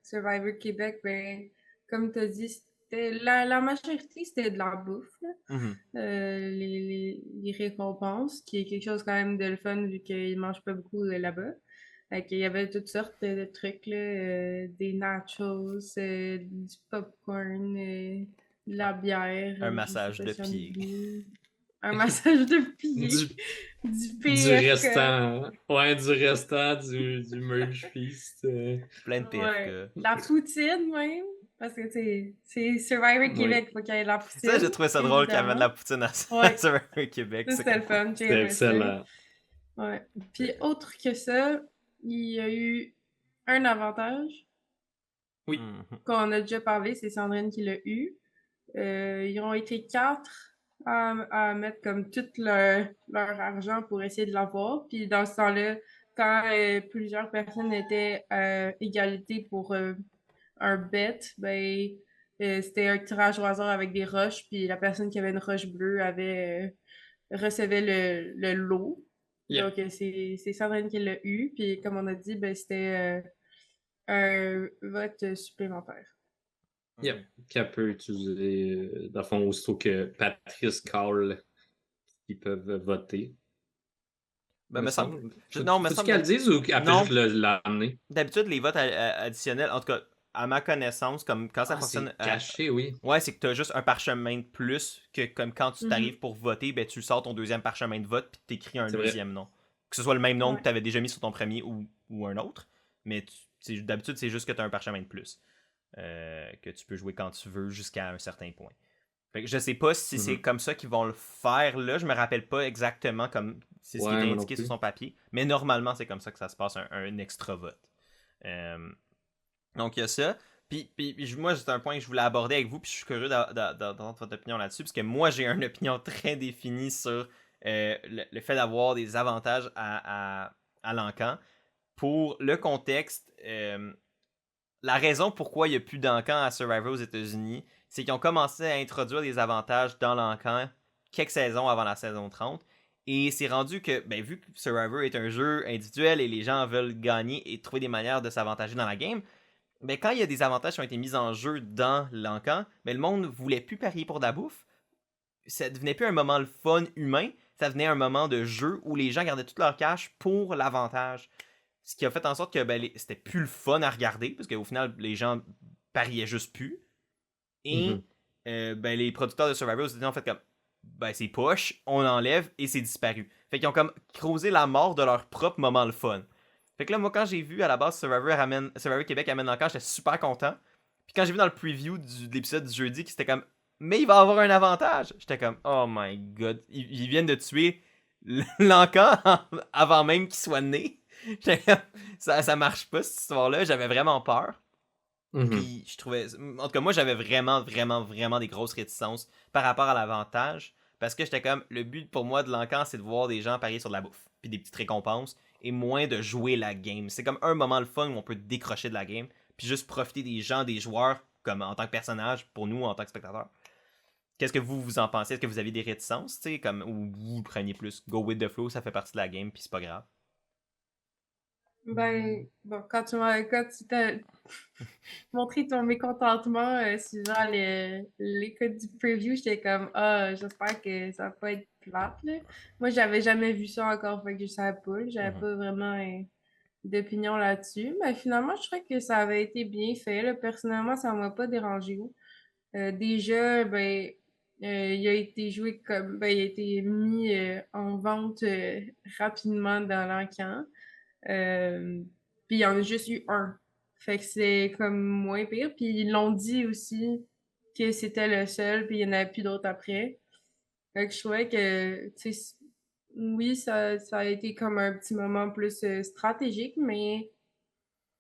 Survivor Québec? Ben, comme tu as dit, c'était la majorité, c'était de la bouffe. Mm-hmm. Les récompenses, qui est quelque chose quand même de le fun vu qu'ils mangent pas beaucoup là-bas. Fait qu'il y avait toutes sortes de trucs, là, des nachos, du popcorn, de la bière. Un massage de pied. Un massage de pied. Du restant. Ouais, du restant du Merge Feast. Plein de PFK. Ouais. La poutine, même. Parce que, c'est Survivor Québec, faut qu'il y ait de la poutine. Ça, j'ai trouvé ça drôle qu'il y avait de la poutine à Survivor Québec. C'était le fun. C'était excellent. Ouais. Puis, autre que ça, il y a eu un avantage. Oui. Qu'on a déjà parlé, c'est Sandrine qui l'a eu. Ils ont été 4 à mettre comme tout leur argent pour essayer de l'avoir. Puis dans ce temps-là, quand plusieurs personnes étaient à égalité pour un bet, ben c'était un tirage au hasard avec des roches. Puis la personne qui avait une roche bleue recevait le lot. Yeah. Donc c'est Sandrine qui l'a eu. Puis comme on a dit, ben c'était un vote supplémentaire. Yep. Qu'elle peut utiliser, dans le fond, aussitôt que Patrice call, ils peuvent voter. Ben, me semble. Non, mais c'est qu'elle le dise ou qu'elle peut juste l'amener? D'habitude, les votes additionnels, en tout cas, à ma connaissance, comme quand ça fonctionne. C'est caché, oui. Ouais, c'est que tu as juste un parchemin de plus que comme quand tu t'arrives pour voter, ben tu sors ton deuxième parchemin de vote puis tu écris un deuxième nom. Que ce soit le même nom que tu avais déjà mis sur ton premier ou un autre. Mais d'habitude, c'est juste que tu as un parchemin de plus. Que tu peux jouer quand tu veux jusqu'à un certain point. Fait que je sais pas si c'est comme ça qu'ils vont le faire là. Je me rappelle pas exactement comme c'est ce qui est indiqué sur son papier. Mais normalement, c'est comme ça que ça se passe, un extra vote. Donc, il y a ça. Puis moi, c'est un point que je voulais aborder avec vous. Puis je suis curieux d'entendre votre opinion là-dessus. Parce que moi, j'ai une opinion très définie sur le fait d'avoir des avantages à l'encan. Pour le contexte, la raison pourquoi il n'y a plus d'encan à Survivor aux États-Unis, c'est qu'ils ont commencé à introduire des avantages dans l'encan quelques saisons avant la saison 30. Et c'est rendu que, ben, vu que Survivor est un jeu individuel et les gens veulent gagner et trouver des manières de s'avantager dans la game, ben, quand il y a des avantages qui ont été mis en jeu dans l'encan, ben, le monde ne voulait plus parier pour de la bouffe. Ça devenait plus un moment le fun humain, ça devenait un moment de jeu où les gens gardaient tout leur cash pour l'avantage. Ce qui a fait en sorte que ben, c'était plus le fun à regarder, parce qu'au final, les gens pariaient juste plus. Et ben, les producteurs de Survivor se disaient en fait comme, ben c'est poche, on enlève et c'est disparu. Fait qu'ils ont comme causé la mort de leur propre moment le fun. Fait que là, moi, quand j'ai vu à la base Survivor Québec amène encore, j'étais super content. Puis quand j'ai vu dans le preview de l'épisode du jeudi, que c'était comme, mais il va avoir un avantage, j'étais comme, oh my god, ils viennent de tuer l'encan avant même qu'il soit né. Ça marche pas, cette histoire-là. J'avais vraiment peur. Puis je trouvais. En tout cas, moi, j'avais vraiment des grosses réticences par rapport à l'avantage. Parce que j'étais comme. Le but pour moi de l'encan, c'est de voir des gens parier sur de la bouffe. Puis des petites récompenses. Et moins de jouer la game. C'est comme un moment le fun où on peut décrocher de la game. Puis juste profiter des gens, des joueurs, comme en tant que personnage, pour nous, en tant que spectateurs. Qu'est-ce que vous en pensez? Est-ce que vous avez des réticences, tu sais, comme, ou vous preniez plus go with the flow, ça fait partie de la game, puis c'est pas grave? Ben, bon, quand tu t'as montré ton mécontentement sur genre les codes du preview, j'étais comme, ah, j'espère que ça va pas être plate, là. Moi, j'avais jamais vu ça encore, fait que je savais pas. J'avais pas vraiment d'opinion là-dessus. Mais finalement, je trouvais que ça avait été bien fait, là. Personnellement, ça m'a pas dérangé. Déjà, ben, il a été joué comme, ben, il a été mis en vente rapidement dans l'encan. Puis il y en a juste eu un. Fait que c'est comme moins pire. Puis ils l'ont dit aussi que c'était le seul, puis il y en avait plus d'autres après. Fait que je trouvais que, tu sais, oui, ça a été comme un petit moment plus stratégique, mais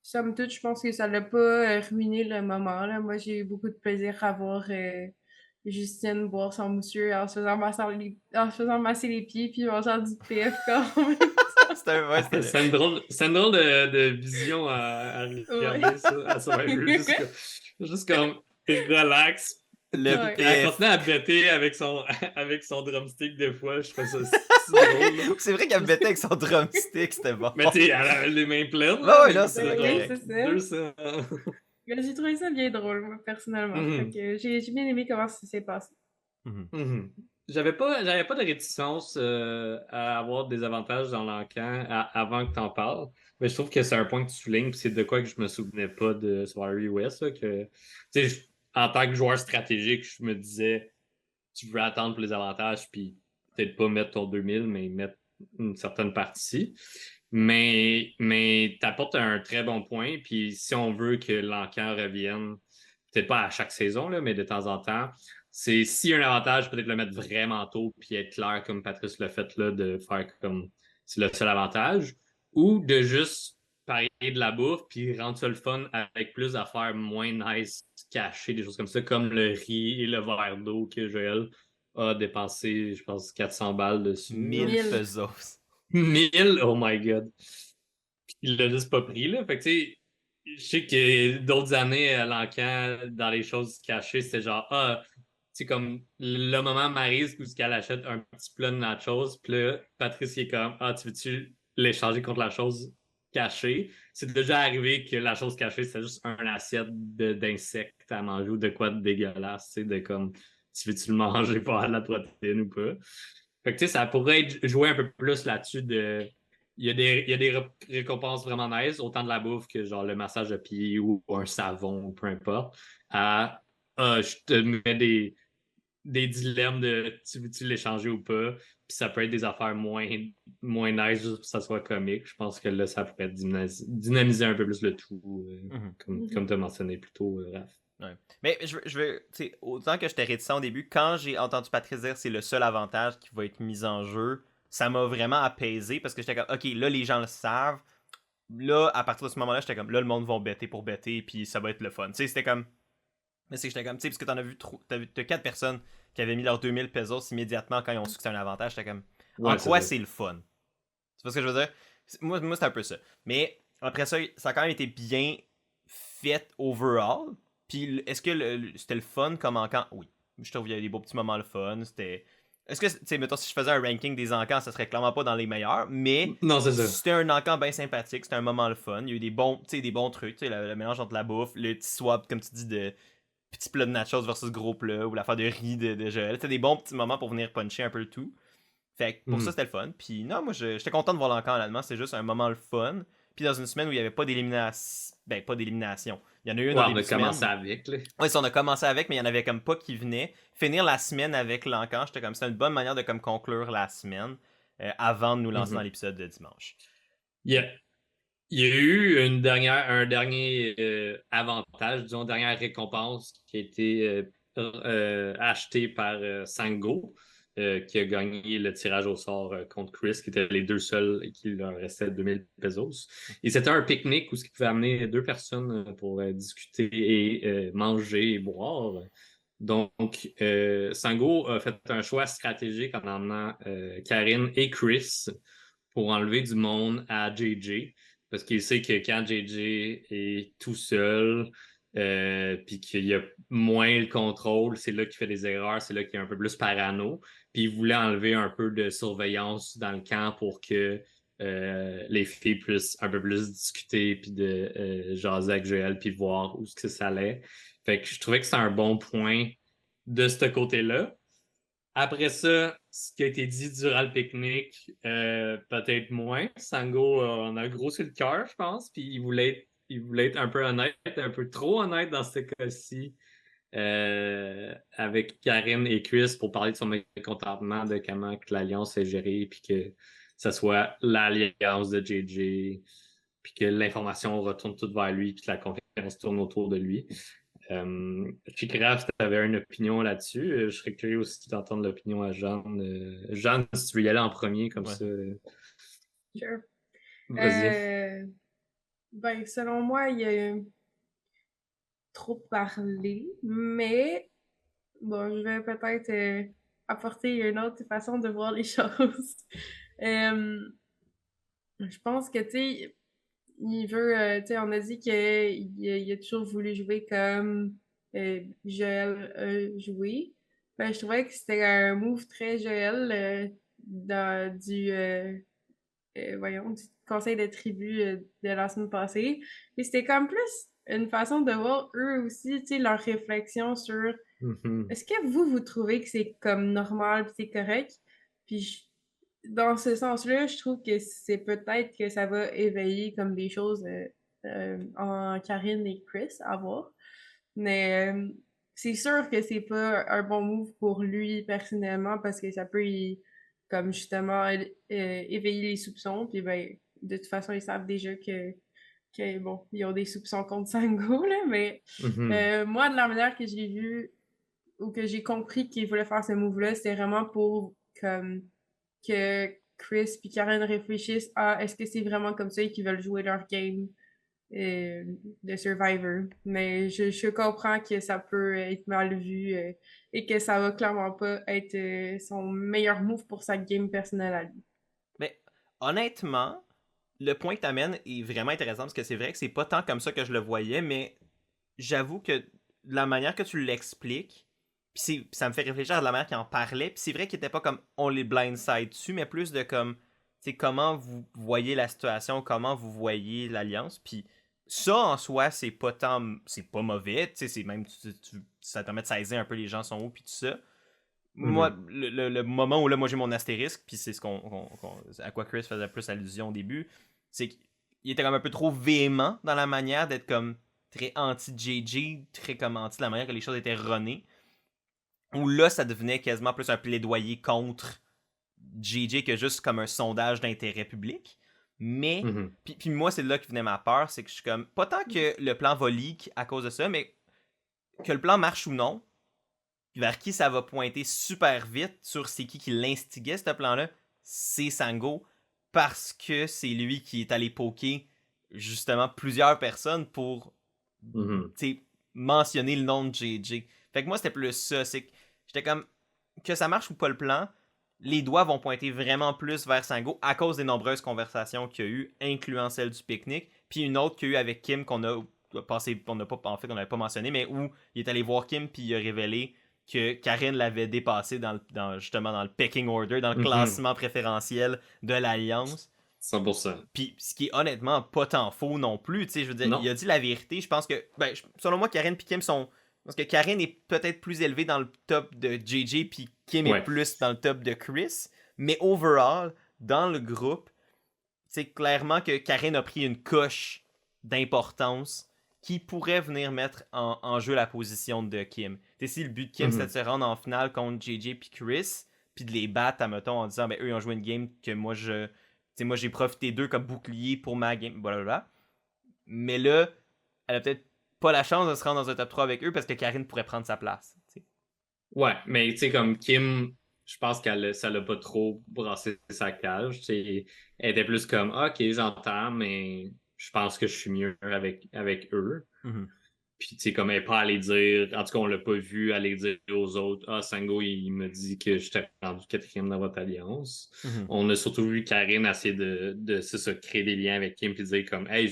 somme toute, je pense que ça l'a pas ruiné le moment, là. Moi, j'ai eu beaucoup de plaisir à voir Justine boire son mousseux en se faisant masser les pieds, puis mangeant du PF quand même. C'est une drôle de vision à regarder Ouais. ça, à Survivor. Juste comme, relax. Le Ouais. Elle PF. continue à bêter avec avec son drumstick des fois. Je trouve ça si drôle. C'est vrai qu'elle bêtait avec son drumstick, c'était bon. Mais tu sais, elle avait les mains pleines. Ouais, ouais, là, c'est Oui, correct. c'est ça. J'ai trouvé ça bien drôle, moi, personnellement. Fait que j'ai bien aimé comment ça s'est passé. J'avais pas de réticence à avoir des avantages dans l'encan avant que t'en parles. Mais je trouve que c'est un point que tu soulignes, puis c'est de quoi que je me souvenais pas de Survivor US. Là, que, tu sais, en tant que joueur stratégique, je me disais, tu veux attendre pour les avantages, puis peut-être pas mettre ton 2000, mais mettre une certaine partie. Mais t'apportes un très bon point, puis si on veut que l'encan revienne, peut-être pas à chaque saison, là, mais de temps en temps, c'est s'il y a un avantage, peut-être le mettre vraiment tôt, puis être clair, comme Patrice l'a fait là, de faire comme c'est le seul avantage, ou de juste parier de la bouffe, puis rendre ça le fun avec plus d'affaires moins nice, cachées, des choses comme ça, comme le riz et le verre d'eau que Joël a dépensé, je pense, 400 balles dessus. 1000 pesos. 1000? Oh my god. Il l'a juste pas pris, là. Fait que, tu sais, je sais que d'autres années à l'encan, dans les choses cachées, c'était genre, c'est comme le moment Maryse où qu'elle achète un petit plat de nachos, puis là, Patrice il est comme, tu veux-tu l'échanger contre la chose cachée? C'est déjà arrivé que la chose cachée, c'est juste un assiette d'insectes à manger ou de quoi de dégueulasse, tu sais, de comme, tu veux-tu le manger pour avoir de la protéine ou pas? Fait que, tu sais, ça pourrait être joué un peu plus là-dessus de il y a des récompenses vraiment nice, autant de la bouffe que genre le massage de pied ou un savon ou peu importe. À je te mets des dilemmes de tu veux-tu l'échanger ou pas. Puis ça peut être des affaires moins nice juste pour que ça soit comique. Je pense que là, ça pourrait dynamiser un peu plus le tout, comme tu as mentionné plus tôt, Raph. Ouais. Mais je veux, tu sais, autant que j'étais réticent au début, quand j'ai entendu Patrice dire c'est le seul avantage qui va être mis en jeu, ça m'a vraiment apaisé parce que j'étais comme, ok, là les gens le savent. Là, à partir de ce moment-là, j'étais comme, là le monde va bêter pour bêter, puis ça va être le fun. Tu sais, c'était comme, mais c'est que j'étais comme, tu sais, parce que t'en as vu trop, t'as 4 personnes qui avaient mis leurs 2000 pesos immédiatement quand ils ont su que c'était un avantage. J'étais comme, en quoi c'est le fun? Tu vois ce que je veux dire? Moi c'est un peu ça. Mais après ça, ça a quand même été bien fait overall. Puis est-ce que c'était le fun comme encamp? Oui. Je trouve qu'il y avait des beaux petits moments le fun. C'était. Est-ce que, tu sais, mettons, si je faisais un ranking des encans, ça serait clairement pas dans les meilleurs, mais non, c'est ça. c'était un encamp bien sympathique, c'était un moment le fun. Il y a eu des bons trucs, tu sais, le mélange entre la bouffe, le petit swap, comme tu dis, de petits plats de nachos versus gros plats, ou l'affaire de riz de Joël. C'était des bons petits moments pour venir puncher un peu le tout. Fait que pour ça, c'était le fun. Puis non, moi, j'étais content de voir l'encan, honnêtement. C'est juste un moment le fun. Puis dans une semaine où il n'y avait pas d'élimination. Ben, pas d'élimination. Il y en a eu une ouais, au début de semaine. On a commencé avec, là. Ouais, ça, on a commencé avec, mais il y en avait comme pas qui venaient. Finir la semaine avec l'encan, j'étais comme, c'était une bonne manière de comme conclure la semaine avant de nous lancer dans l'épisode de dimanche. Yeah. Il y a eu un dernier avantage, disons, dernière récompense qui a été achetée par Sango. qui a gagné le tirage au sort contre Chris, qui étaient les deux seuls et qui leur restait 2000 pesos. Et c'était un pique-nique où ce qui pouvait amener deux personnes pour discuter et manger et boire. Donc, Sango a fait un choix stratégique en emmenant Karine et Chris pour enlever du monde à JJ. Parce qu'il sait que quand JJ est tout seul, puis qu'il y a moins le contrôle, c'est là qu'il fait des erreurs, c'est là qu'il est un peu plus parano. Puis il voulait enlever un peu de surveillance dans le camp pour que les filles puissent un peu plus discuter, puis de jaser avec Joël, puis voir où que ça allait. Fait que je trouvais que c'était un bon point de ce côté-là. Après ça, ce qui a été dit durant le pique-nique, peut-être moins. Sango en a gros sur le cœur, je pense, puis il voulait être un peu honnête, un peu trop honnête dans ce cas-ci, avec Karine et Chris pour parler de son mécontentement de comment que l'Alliance est gérée, puis que ce soit l'Alliance de JJ, puis que l'information retourne toute vers lui, puis que la confiance tourne autour de lui. Chikraf, si tu avais une opinion là-dessus, je serais curieux aussi d'entendre l'opinion à Jeanne. Jeanne, si tu veux y aller en premier, comme ça. Sure. Vas-y. Ben, selon moi, il y a trop parlé, mais bon, je vais peut-être apporter une autre façon de voir les choses. Je pense que, tu sais, il veut, tu sais, on a dit qu'il a toujours voulu jouer comme Joël a joué. Ben, je trouvais que c'était un move très Joël voyons, du conseil de tribu de la semaine passée. Et c'était comme plus une façon de voir eux aussi, tu sais, leur réflexion sur est-ce que vous trouvez que c'est comme normal puis c'est correct? Puis dans ce sens-là, je trouve que c'est peut-être que ça va éveiller comme des choses en Karine et Chris à voir. Mais c'est sûr que c'est pas un bon move pour lui personnellement parce que ça peut comme justement éveiller les soupçons. Puis ben, de toute façon, ils savent déjà que bon, ils ont des soupçons contre Sango, là, mais moi, de la manière que j'ai vu ou que j'ai compris qu'il voulait faire ce move-là, c'était vraiment pour comme que Chris puis Karen réfléchissent à est-ce que c'est vraiment comme ça qu'ils veulent jouer leur game de Survivor. Mais je comprends que ça peut être mal vu et que ça va clairement pas être son meilleur move pour sa game personnelle à lui. Mais honnêtement, le point que tu amènes est vraiment intéressant parce que c'est vrai que c'est pas tant comme ça que je le voyais, mais j'avoue que la manière que tu l'expliques, puis ça me fait réfléchir à la manière qu'il en parlait, puis c'est vrai qu'il était pas comme on les blindside dessus, mais plus de comme, c'est comment vous voyez la situation, comment vous voyez l'alliance, puis ça en soi c'est pas mauvais, tu sais, c'est même ça te permet de saisir un peu les gens sont où puis tout ça. Moi, le moment où là, moi j'ai mon astérisque, puis c'est ce à quoi Chris faisait plus allusion au début, c'est qu'il était comme un peu trop véhément dans la manière d'être comme très anti-JJ, très comme anti la manière que les choses étaient runnées. Où là, ça devenait quasiment plus un plaidoyer contre JJ que juste comme un sondage d'intérêt public. Mais, puis moi, c'est là que venait ma peur, c'est que je suis comme, pas tant que le plan va leak à cause de ça, mais que le plan marche ou non, vers qui ça va pointer super vite sur c'est qui l'instiguait, ce plan-là, c'est Sango, parce que c'est lui qui est allé poker justement plusieurs personnes pour mentionner le nom de JJ. Fait que moi, c'était plus ça. C'est que j'étais comme, que ça marche ou pas le plan, les doigts vont pointer vraiment plus vers Sango à cause des nombreuses conversations qu'il y a eu, incluant celle du pique-nique, puis une autre qu'il y a eu avec Kim qu'on a passé, qu'on n'avait pas mentionné, mais où il est allé voir Kim puis il a révélé que Karen l'avait dépassé justement dans le pecking order, dans le classement préférentiel de l'Alliance. 100%. Puis ce qui est honnêtement pas tant faux non plus, tu sais, je veux dire, il a dit la vérité. Je pense que, selon moi, Karen et Kim sont... Parce que Karen est peut-être plus élevée dans le top de JJ, puis Kim est plus dans le top de Chris. Mais overall, dans le groupe, c'est clairement que Karen a pris une coche d'importance qui pourrait venir mettre en jeu la position de Kim. C'est si le but de Kim, c'est de se rendre en finale contre JJ puis Chris, puis de les battre, admettons, en disant, eux, ils ont joué une game que moi, j'ai profité d'eux comme bouclier pour ma game, blablabla. Mais là, elle a peut-être pas la chance de se rendre dans un top 3 avec eux parce que Karine pourrait prendre sa place. T'sais. Ouais, mais tu sais, comme Kim, je pense ça l'a pas trop brassé sa cage. Elle était plus comme, OK, j'entends, mais je pense que je suis mieux avec eux. Mhm. Puis, tu sais, comme elle n'est pas allée dire, en tout cas, on l'a pas vu aller dire aux autres, ah, Sango, il me dit que j'étais rendu quatrième dans votre alliance. Mhm. On a surtout vu Karine essayer de se créer des liens avec Kim, puis dire comme, hey,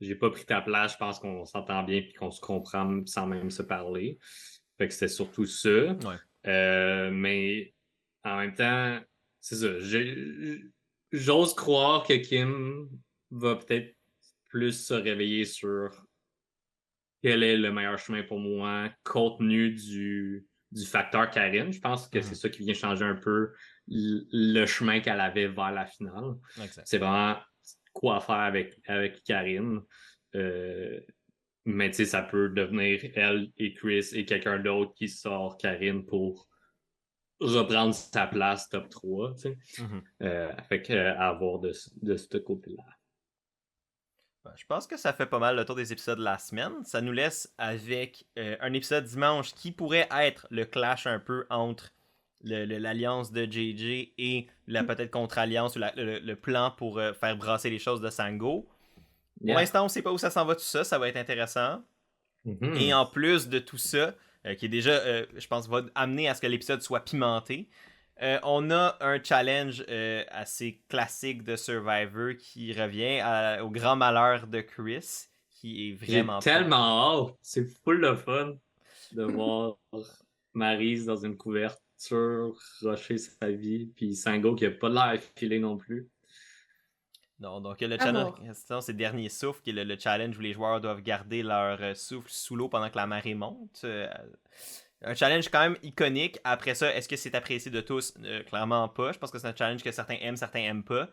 j'ai pas pris ta place, je pense qu'on s'entend bien, puis qu'on se comprend sans même se parler. Fait que c'était surtout ça. Ouais. Mais en même temps, c'est ça. J'ose croire que Kim va peut-être plus se réveiller sur quel est le meilleur chemin pour moi, compte tenu du facteur Karine. Je pense que c'est ça qui vient changer un peu le chemin qu'elle avait vers la finale. Exact. C'est vraiment quoi faire avec Karine. Mais tu sais, ça peut devenir elle et Chris et quelqu'un d'autre qui sort Karine pour reprendre sa place top 3. Tu sais. Mhm. Fait que, à voir de ce côté-là. Je pense que ça fait pas mal le tour des épisodes de la semaine. Ça nous laisse avec un épisode dimanche qui pourrait être le clash un peu entre l'alliance de JJ et la peut-être contre-alliance ou le plan pour faire brasser les choses de Sango. Pour l'instant, on ne sait pas où ça s'en va tout ça. Ça va être intéressant. Et en plus de tout ça, qui est déjà, je pense, va amener à ce que l'épisode soit pimenté, on a un challenge assez classique de Survivor qui revient au grand malheur de Chris, qui est vraiment J'ai tellement hâte. C'est full de fun de voir Maryse dans une couverture rusher sa vie, puis Sango qui a pas l'air filé non plus. Non, donc le challenge en question, c'est Dernier Souffle, qui est le challenge où les joueurs doivent garder leur souffle sous l'eau pendant que la marée monte. Un challenge quand même iconique. Après ça, est-ce que c'est apprécié de tous? Clairement pas. Je pense que c'est un challenge que certains aiment pas.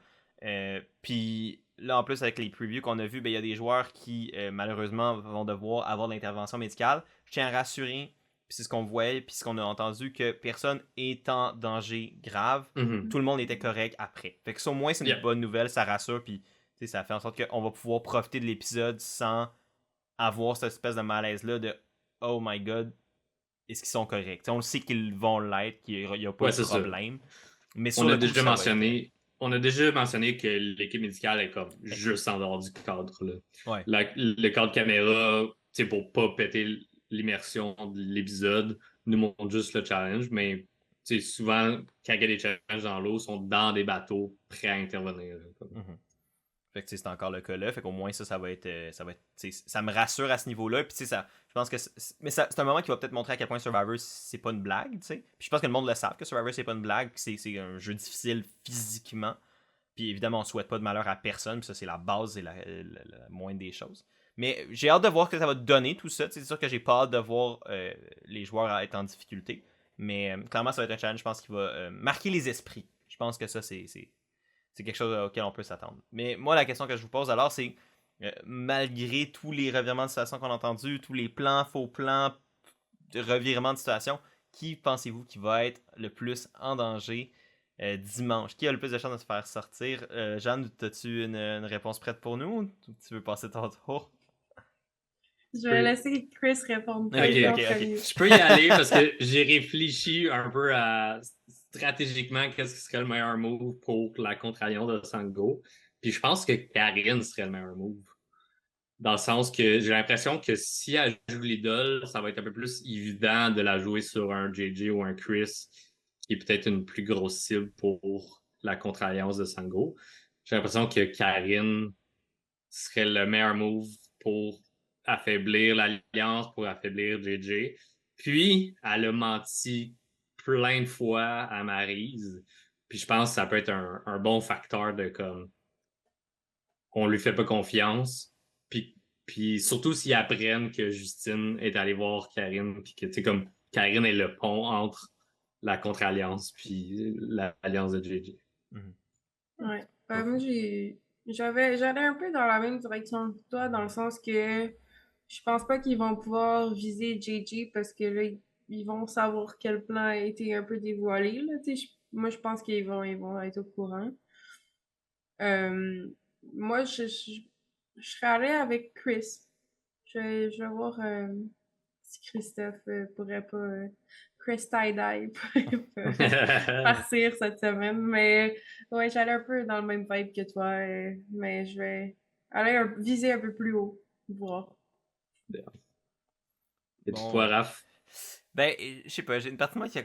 Puis là, en plus, avec les previews qu'on a vus, il y a des joueurs qui, malheureusement, vont devoir avoir de l'intervention médicale. Je tiens à rassurer, puis c'est ce qu'on voit, puis ce qu'on a entendu, que personne est en danger grave. Tout le monde était correct après. Fait que ça, au moins, c'est une bonne nouvelle, ça rassure, puis ça fait en sorte qu'on va pouvoir profiter de l'épisode sans avoir cette espèce de malaise-là de « Oh my God, est-ce qu'ils sont corrects? » On le sait qu'ils vont l'être, qu'il n'y a pas de problème. Mais sur le coup, ça on a déjà mentionné que l'équipe médicale est comme juste en dehors du cadre. Ouais. Le cadre caméra, pour pas péter l'immersion de l'épisode, nous montre juste le challenge, mais souvent, quand il y a des challenges dans l'eau, ils sont dans des bateaux prêts à intervenir. Fait que c'est encore le cas là. Fait qu'au moins ça va être. Ça me rassure à ce niveau-là. Puis ça. Je pense que. Mais c'est un moment qui va peut-être montrer à quel point Survivor c'est pas une blague. T'sais. Puis je pense que le monde le savent que Survivor c'est pas une blague. C'est un jeu difficile physiquement. Puis évidemment, on souhaite pas de malheur à personne. Puis ça, c'est la base et la moindre des choses. Mais j'ai hâte de voir ce que ça va donner tout ça. C'est sûr que j'ai pas hâte de voir les joueurs être en difficulté. Mais clairement, ça va être un challenge, je pense, qui va marquer les esprits. Je pense que ça, c'est quelque chose auquel on peut s'attendre. Mais moi, la question que je vous pose alors, c'est malgré tous les revirements de situation qu'on a entendus, tous les plans, faux plans, revirements de situation, qui pensez-vous qui va être le plus en danger dimanche? Qui a le plus de chances de se faire sortir? Jeanne, as-tu une réponse prête pour nous ou tu veux passer ton tour? Je vais laisser Chris répondre. Ok. Je peux y aller parce que j'ai réfléchi un peu à stratégiquement qu'est-ce qui serait le meilleur move pour la contre-alliance de Sango. Puis je pense que Karine serait le meilleur move. Dans le sens que j'ai l'impression que si elle joue l'idole, ça va être un peu plus évident de la jouer sur un JJ ou un Chris, qui est peut-être une plus grosse cible pour la contre-alliance de Sango. J'ai l'impression que Karine serait le meilleur move pour affaiblir l'alliance, pour affaiblir JJ. Puis, elle a menti plein de fois à Maryse. Puis je pense que ça peut être un bon facteur de comme on lui fait pas confiance. Puis surtout s'ils apprennent que Justine est allée voir Karine, puis que tu sais comme Karine est le pont entre la contre-alliance puis l'alliance de JJ. Ouais. Moi j'allais un peu dans la même direction que toi, dans le sens que je pense pas qu'ils vont pouvoir viser JJ parce que là, ils vont savoir quel plan a été un peu dévoilé, là, moi, je pense ils vont être au courant. Moi, je serais allée avec Chris. Je vais voir si Christophe pourrait pas Chris tie-dye pour partir cette semaine. Mais ouais, j'allais un peu dans le même vibe que toi, mais je vais aller viser un peu plus haut, voir. Et puis Bon, toi, Raph? Ben, je sais pas, j'ai une partie de moi qui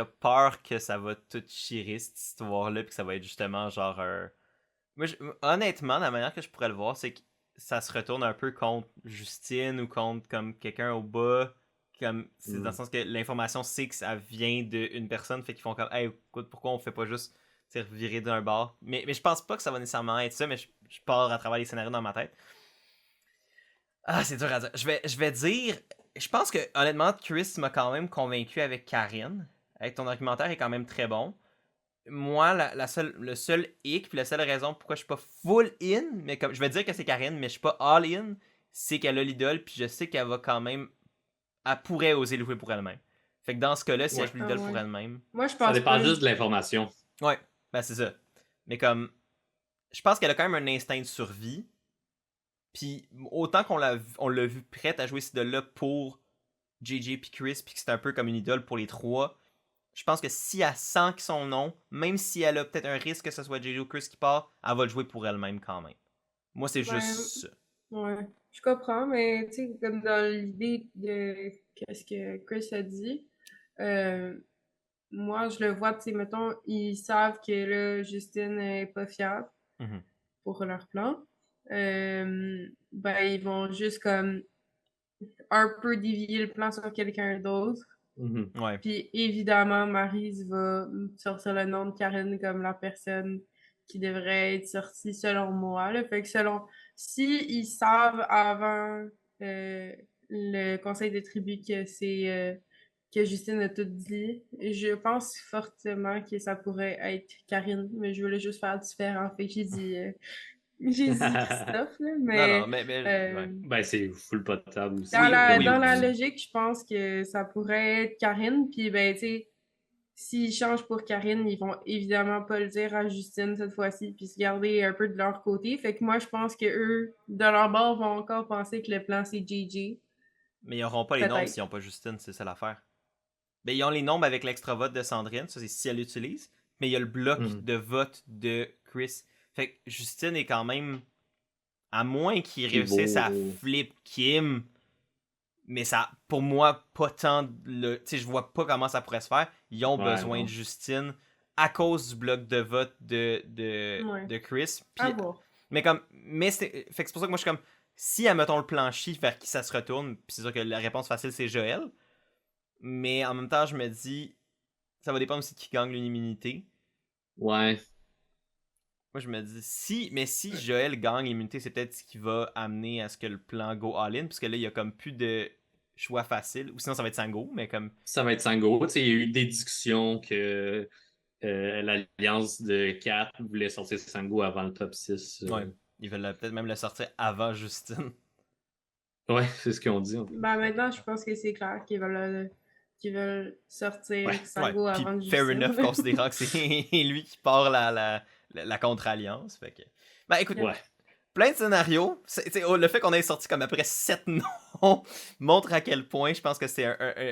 a peur que ça va tout chier cette histoire-là, puis que ça va être justement genre un. Moi, honnêtement, la manière que je pourrais le voir, c'est que ça se retourne un peu contre Justine ou contre comme quelqu'un au bas. Comme, c'est dans le sens que l'information sait que ça vient d'une personne, fait qu'ils font comme, hey, écoute, pourquoi on fait pas juste virer d'un bord. Mais je pense pas que ça va nécessairement être ça, mais je pars à travers les scénarios dans ma tête. Ah, c'est dur à dire. Je vais dire. Je pense que, honnêtement, Chris m'a quand même convaincu avec Karine. Avec ton argumentaire est quand même très bon. Moi, le seul hic, puis la seule raison pourquoi je suis pas full in, mais comme je vais dire que c'est Karine, mais je suis pas all in, c'est qu'elle a l'idole, puis je sais qu'elle va quand même. Elle pourrait oser le jouer pour elle-même. Fait que dans ce cas-là, si elle joue l'idole pour elle-même. Moi, je Ça pense dépend pas. juste de l'information. Ouais, ben c'est ça. Mais comme. Je pense qu'elle a quand même un instinct de survie. Puis autant qu'on l'a vu prête à jouer cette idole-là pour JJ puis Chris, puis que c'est un peu comme une idole pour les trois, je pense que si elle sent que son nom, même si elle a peut-être un risque que ce soit JJ ou Chris qui part, elle va le jouer pour elle-même quand même. Moi, c'est juste ça. Ouais, je comprends, mais tu sais, comme dans l'idée de qu'est-ce que Chris a dit, moi, je le vois, tu sais, mettons, ils savent que là, Justine est pas fiable Mhm. pour leur plan. Ben, ils vont juste comme un peu dévier le plan sur quelqu'un d'autre. Ouais. Puis évidemment, Maryse va sortir le nom de Karine comme la personne qui devrait être sortie selon moi. Là. Fait que si ils savent avant le conseil de tribu que c'est que Justine a tout dit, je pense fortement que ça pourrait être Karine, mais je voulais juste faire différent. Fait que j'ai dit Christophe, là, Non, mais mais ouais. Ben, c'est full potable aussi. dans Oui, dans la aussi. logique, je pense que ça pourrait être Karine. Puis, ben, tu sais, s'ils changent pour Karine, ils vont évidemment pas le dire à Justine cette fois-ci, puis se garder un peu de leur côté. Fait que moi, je pense que eux, de leur bord, vont encore penser que le plan, c'est JJ. Mais ils n'auront pas les nombres s'ils n'ont pas Justine, c'est ça l'affaire. Ben, ils ont les nombres avec l'extra vote de Sandrine, ça c'est si elle l'utilise, mais il y a le bloc de vote de Chris. Fait que Justine est quand même. À moins qu'ils réussissent à flip Kim, mais ça, pour moi, pas tant. Tu sais, je vois pas comment ça pourrait se faire. Ils ont besoin de Justine à cause du bloc de vote de Chris. Puis, fait que c'est pour ça que moi je suis comme. Si, admettons, le plancher vers qui ça se retourne, puis c'est sûr que la réponse facile c'est Joël. Mais en même temps, je me dis, ça va dépendre aussi de qui gagne l'unanimité. Ouais. Moi, je me dis, si Joël gagne l'immunité, c'est peut-être ce qui va amener à ce que le plan go all-in, parce que là, il y a comme plus de choix facile. Ou sinon, ça va être Sango, mais comme. Ça va être Sango. Tu sais, il y a eu des discussions que l'alliance de 4 voulait sortir Sango avant le top 6. Ouais, ils veulent peut-être même le sortir avant Justine. Ouais, c'est ce qu'ils ont dit. Ben, maintenant, je pense que c'est clair qu'ils veulent sortir Sango avant Justine. Fair enough, considérant que c'est lui qui part la contre-alliance. Fait que. Ben, écoute. Ouais. Plein de scénarios. Le fait qu'on ait sorti comme après 7 noms montre à quel point je pense que c'est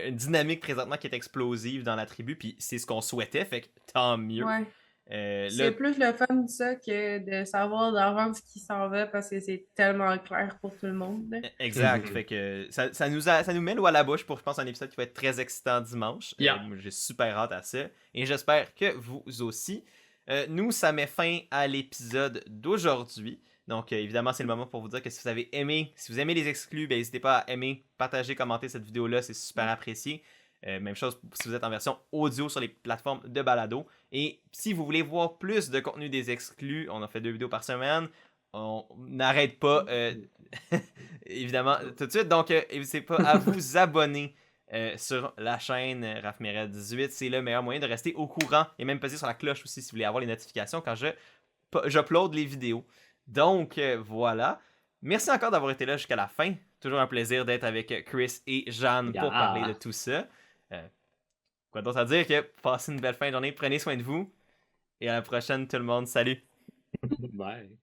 une dynamique présentement qui est explosive dans la tribu. Puis c'est ce qu'on souhaitait, fait que tant mieux. Ouais. C'est plus le fun de ça que de savoir d'avance qui s'en va parce que c'est tellement clair pour tout le monde. Exact. Fait que ça nous met l'eau à la bouche pour, je pense, un épisode qui va être très excitant dimanche. Moi, j'ai super hâte à ça. Et j'espère que vous aussi. Nous, ça met fin à l'épisode d'aujourd'hui. Donc, évidemment, c'est le moment pour vous dire que si vous avez aimé, si vous aimez les exclus, ben, n'hésitez pas à aimer, partager, commenter cette vidéo-là, c'est super apprécié. Même chose si vous êtes en version audio sur les plateformes de balado. Et si vous voulez voir plus de contenu des exclus, on a fait 2 vidéos par semaine. On n'arrête pas, évidemment, tout de suite. Donc, n'hésitez pas à vous abonner sur la chaîne Rafmeret 18. C'est le meilleur moyen de rester au courant. Et même peser sur la cloche aussi si vous voulez avoir les notifications quand j'upload les vidéos. Donc, voilà. Merci encore d'avoir été là jusqu'à la fin. Toujours un plaisir d'être avec Chris et Jeanne pour parler de tout ça. Quoi d'autre à dire que passez une belle fin de journée. Prenez soin de vous. Et à la prochaine, tout le monde. Salut! Bye!